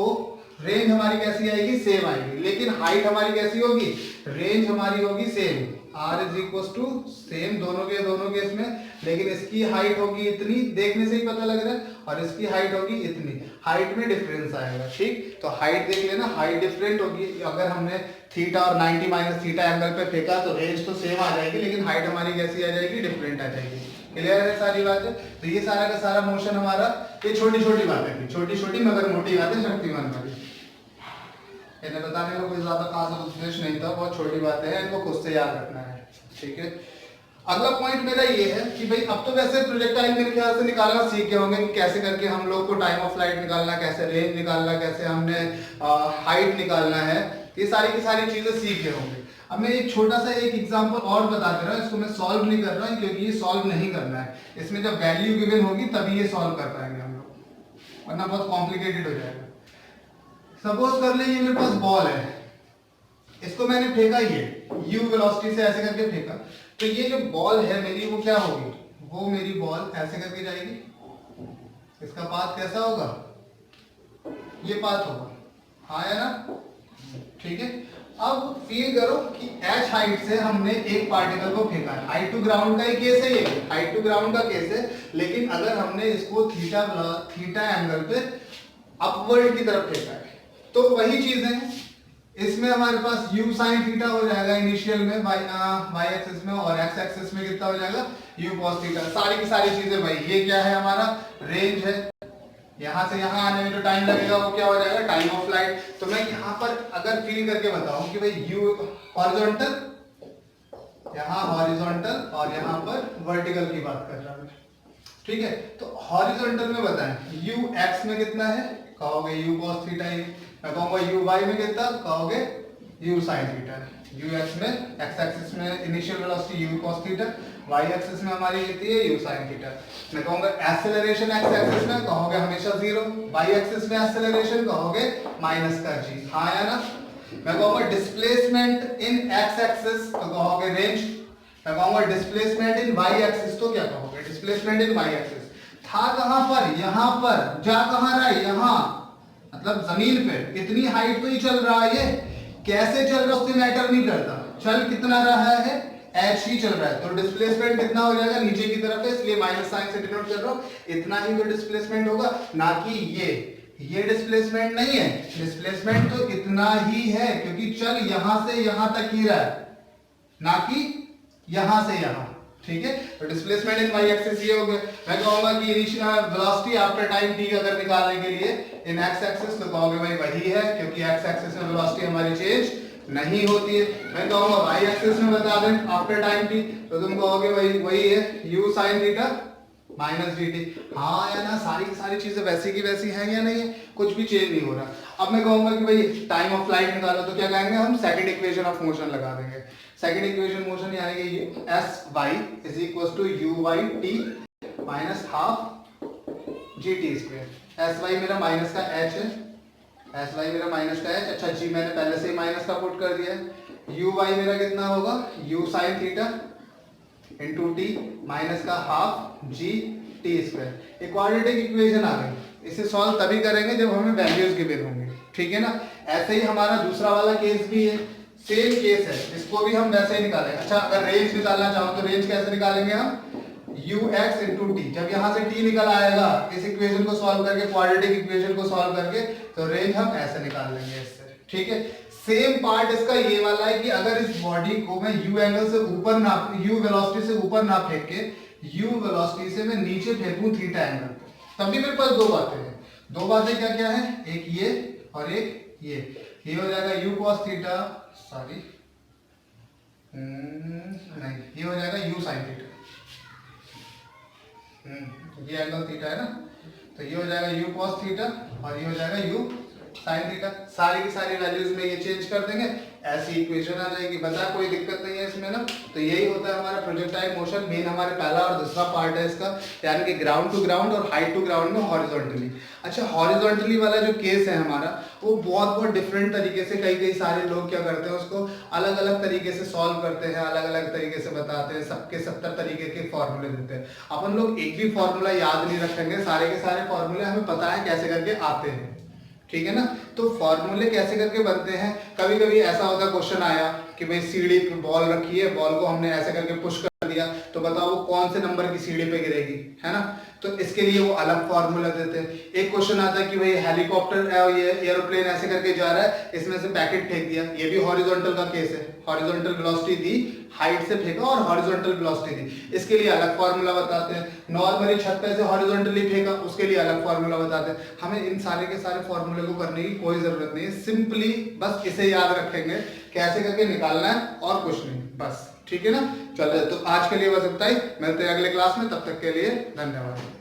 Speaker 1: रेंज हमारी कैसी आएगी, सेम आएगी। लेकिन हाइट हमारी कैसी होगी, रेंज हमारी होगी same, r is equal to same दोनों के इसमें, लेकिन इसकी हाइट होगी इतनी, देखने से ही पता लग रहा है, और इसकी हाइट होगी इतनी, हाइट में डिफरेंस आएगा। ठीक, तो हाइट देख लेना, हाइट डिफरेंट होगी। अगर हमने थीटा और 90 माइनस थीटा एंगल पे फेंका तो रेंज तो सेम आ जाएगी, लेकिन हाइट हमारी कैसी आ जाएगी, डिफरेंट आ जाएगी। क्लियर है सारी बातें? तो ये सारा का सारा मोशन हमारा, ये छोटी छोटी बातें थी, छोटी छोटी मगर मोटी बातें शक्तिमान वाली। इन्हें बताने का कोई ज्यादा खास उद्देश्य नहीं था, बहुत छोटी बातें हैं, इनको खुद से याद रखना है। ठीक है, अगला पॉइंट मेरा ये है कि भाई अब तो वैसे प्रोजेक्टाइल मेरे ख्याल से निकालना सीख गए होंगे कि कैसे करके हम लोग को टाइम ऑफ फ्लाइट निकालना, कैसे रेंज निकालना, कैसे हमने हाइट निकालना है, ये सारी की सारी चीजें सीख गए होंगे। अब मैं एक छोटा सा एक एग्जांपल और बता दे रहा हूँ, इसको मैं सॉल्व नहीं कर रहा हूँ क्योंकि ये सॉल्व नहीं करना है, इसमें जब वैल्यू गिवन होगी तभी ये सॉल्व कर पाएंगे हम लोग, वरना बहुत कॉम्प्लिकेटेड हो जाएगा। सपोज कर ले ये मेरे पास बॉल है, इसको मैंने फेंका, ये u वेलोसिटी से ऐसे करके फेंका, तो ये जो बॉल है मेरी वो क्या होगी, वो मेरी बॉल ऐसे करके जाएगी, इसका पाथ कैसा होगा, ये पाथ होगा, हाँ है ना। ठीक है, अब फील करो कि h हाइट से हमने एक पार्टिकल को फेंका है, हाइट टू ग्राउंड का ही केस है, ये हाइट टू ग्राउंड का केस है, लेकिन अगर हमने इसको थीटा एंगल पे अपवर्ड की तरफ फेंका है तो वही चीज है, इसमें हमारे पास u sin थीटा हो जाएगा इनिशियल में y एक्सिस में, और x एक्सिस में कितना हो जाएगा u cos थीटा। सारी की सारी चीजें भाई, ये क्या है हमारा रेंज है, यहां से यहां आने में जो टाइम लगेगा वो क्या हो जाएगा, टाइम ऑफ फ्लाइट। तो मैं यहां पर अगर फील करके बताऊं कि भाई u हॉरिजॉन्टल, यहां हॉरिजॉन्टल और यहां पर वर्टिकल की बात कर रहा हूं, ठीक है। तो हॉरिजॉन्टल में बताएं u x में कितना है, कहोगे u cos थीटा है, मैं कहूंगा u y में कितना, कहोगे u sin थीटा है। u x में x एक्सिस में initial velocity u cos theta, y axis में हमारी कितनी है u sin थीटा। मैं कहूंगा एक्सेलरेशन x एक्सिस में, कहोगे हमेशा 0, y एक्सिस में एक्सेलरेशन कहोगे माइनस का g, हाँ या ना। मैं कहूंगा डिस्प्लेसमेंट इन x एक्सिस तो कहोगे रेंज, मैं कहूंगा डिस्प्लेसमेंट इन y एक्सिस तो क्या कहोगे, डिस्प्लेसमेंट इन y एक्सिस। था कहां पर, यहां पर, जा कहां रहा है, यहां, मतलब जमीन पे, इतनी हाइट पे ही चल रहा है, ये कैसे चल रहा है उससे मैटर नहीं करता, चल कितना रहा है h ही चल रहा है, तो डिस्प्लेसमेंट कितना हो जाएगा, नीचे की तरफ है, इसलिए माइनस साइन से डिनोट कर रहा हूं, इतना ही तो डिस्प्लेसमेंट होगा, ना कि ये डिस्प्लेसमेंट नहीं है, डिस्प्लेसमेंट तो इतना ही है क्योंकि चल यहां से यहां तक ही रहा है, ना कि यहां से यहां। ठीक है, तो डिस्प्लेसमेंट इन y एक्सिस ये हो गया। मैं कहूंगा कि initial velocity after time t अगर निकालने के लिए इन x एक्सिस तो कहोगे भाई वही है, क्योंकि x एक्सिस में वेलोसिटी हमारी चेंज नहीं होती है। मैं कहूँगा वाई एक्सिस में बता दें आफ्टर टाइम टी, तो तुम कहोगे वही है you sine theta minus D T. हाँ या ना, सारी की सारी चीजें वैसी की वैसी हैं या नहीं है, कुछ भी चेंज नहीं हो रहा। अब मैं कहूंगा कि भाई टाइम ऑफ फ्लाइट निकालो, तो क्या कहेंगे हम, सेकंड इक्वेशन ऑफ मोशन लगा देंगे। सेकंड इक्वेशन मोशन यानी कि s y is equal to u y t minus half G T square. S y मेरा माइनस का एच है, एस वाई मेरा माइनस का एच, अच्छा जी मैंने पहले से ही माइनस का पुट कर दिया है। यू वाई मेरा कितना होगा, u sine theta into T minus का half G T square. Quadratic equation आ गई। इसे सॉल्व तभी करेंगे जब हमें वैल्यूज गिवन होंगे, ठीक है ना। ऐसे ही हमारा दूसरा वाला केस भी है, सेम केस है, इसको भी हम वैसे ही निकालेंगे। अच्छा अगर रेंज निकालना चाहो तो रेंज कैसे निकालेंगे हम, यू एक्स इंटू टी। जब यहाँ से टी निकल आएगा इस इक्वेशन को सॉल्व करके, क्वाड्रेटिक इक्वेशन को सॉल्व करके, तो रेंज हम ऐसे निकाल लेंगे इससे, ठीक है। सेम पार्ट इसका ये वाला है कि अगर इस बॉडी को मैं यू एंगल से ऊपर ना, यू वेलोसिटी से ऊपर ना फेंक के यू वेलोसिटी से मैं नीचे फेंकूं थीटा एंगल पे, तभी मेरे पास दो बातें हैं। दो बातें क्या क्या है, एक ये और एक ये हो जाएगा यू कॉस थीटा, सॉरी नहीं, ये हो जाएगा यू साइन थीटा। ये एंगल थीटा है ना, तो ये हो जाएगा यू कॉस थीटा और ये हो जाएगा यू साइन थीटा। सारी की सारी वैल्यूज में ये चेंज कर देंगे, ऐसी इक्वेशन आ जाएगी। बता, कोई दिक्कत नहीं है इसमें ना। तो यही होता है हमारा प्रोजेक्टाइल मोशन। मेन हमारे पहला और दूसरा पार्ट है इसका, यानी कि ग्राउंड टू ग्राउंड और हाइट टू ग्राउंड में हॉरिजॉन्टली। अच्छा हॉरिजॉन्टली वाला जो केस है हमारा, वो बहुत डिफरेंट तरीके से कई सारे लोग क्या करते हैं, उसको अलग अलग तरीके से सॉल्व करते हैं, अलग अलग तरीके से बताते हैं, सबके 70 तरीके के फॉर्मूले देते हैं। अपन लोग एक भी फॉर्मूला याद नहीं रखेंगे, सारे के सारे फॉर्मूले हमें पता है कैसे करके आते हैं, ठीक है ना। तो फॉर्मूले कैसे करके बनते हैं, कभी कभी ऐसा होता है क्वेश्चन आया कि भाई सीढ़ी पे बॉल रखी है, बॉल को हमने ऐसे करके पुश कर दिया, तो बताओ वो कौन से नंबर की सीढ़ी पे गिरेगी, है ना। तो इसके लिए वो अलग फॉर्मूला देते हैं। एक क्वेश्चन आता है कि भाई हेलीकॉप्टर ये एरोप्लेन ऐसे करके जा रहा है, इसमें से पैकेट फेंक दिया, ये भी हॉरिजॉन्टल का केस है। हॉरिजॉन्टल वेलोसिटी दी, हाइट से फेंका और हॉरिजॉन्टल वेलोसिटी दी, इसके लिए अलग फॉर्मूला बताते हैं। नॉर्मली छत पे से हॉरिजॉन्टली फेंका, उसके लिए अलग फॉर्मूला बताते हैं। हमें इन सारे के सारे फॉर्मूले को करने की कोई जरूरत नहीं है, सिंपली बस इसे याद रखेंगे कैसे करके निकालना है और कुछ नहीं, बस, ठीक है ना। चलो तो आज के लिए बस इतना ही, मिलते हैं अगले क्लास में, तब तक के लिए धन्यवाद।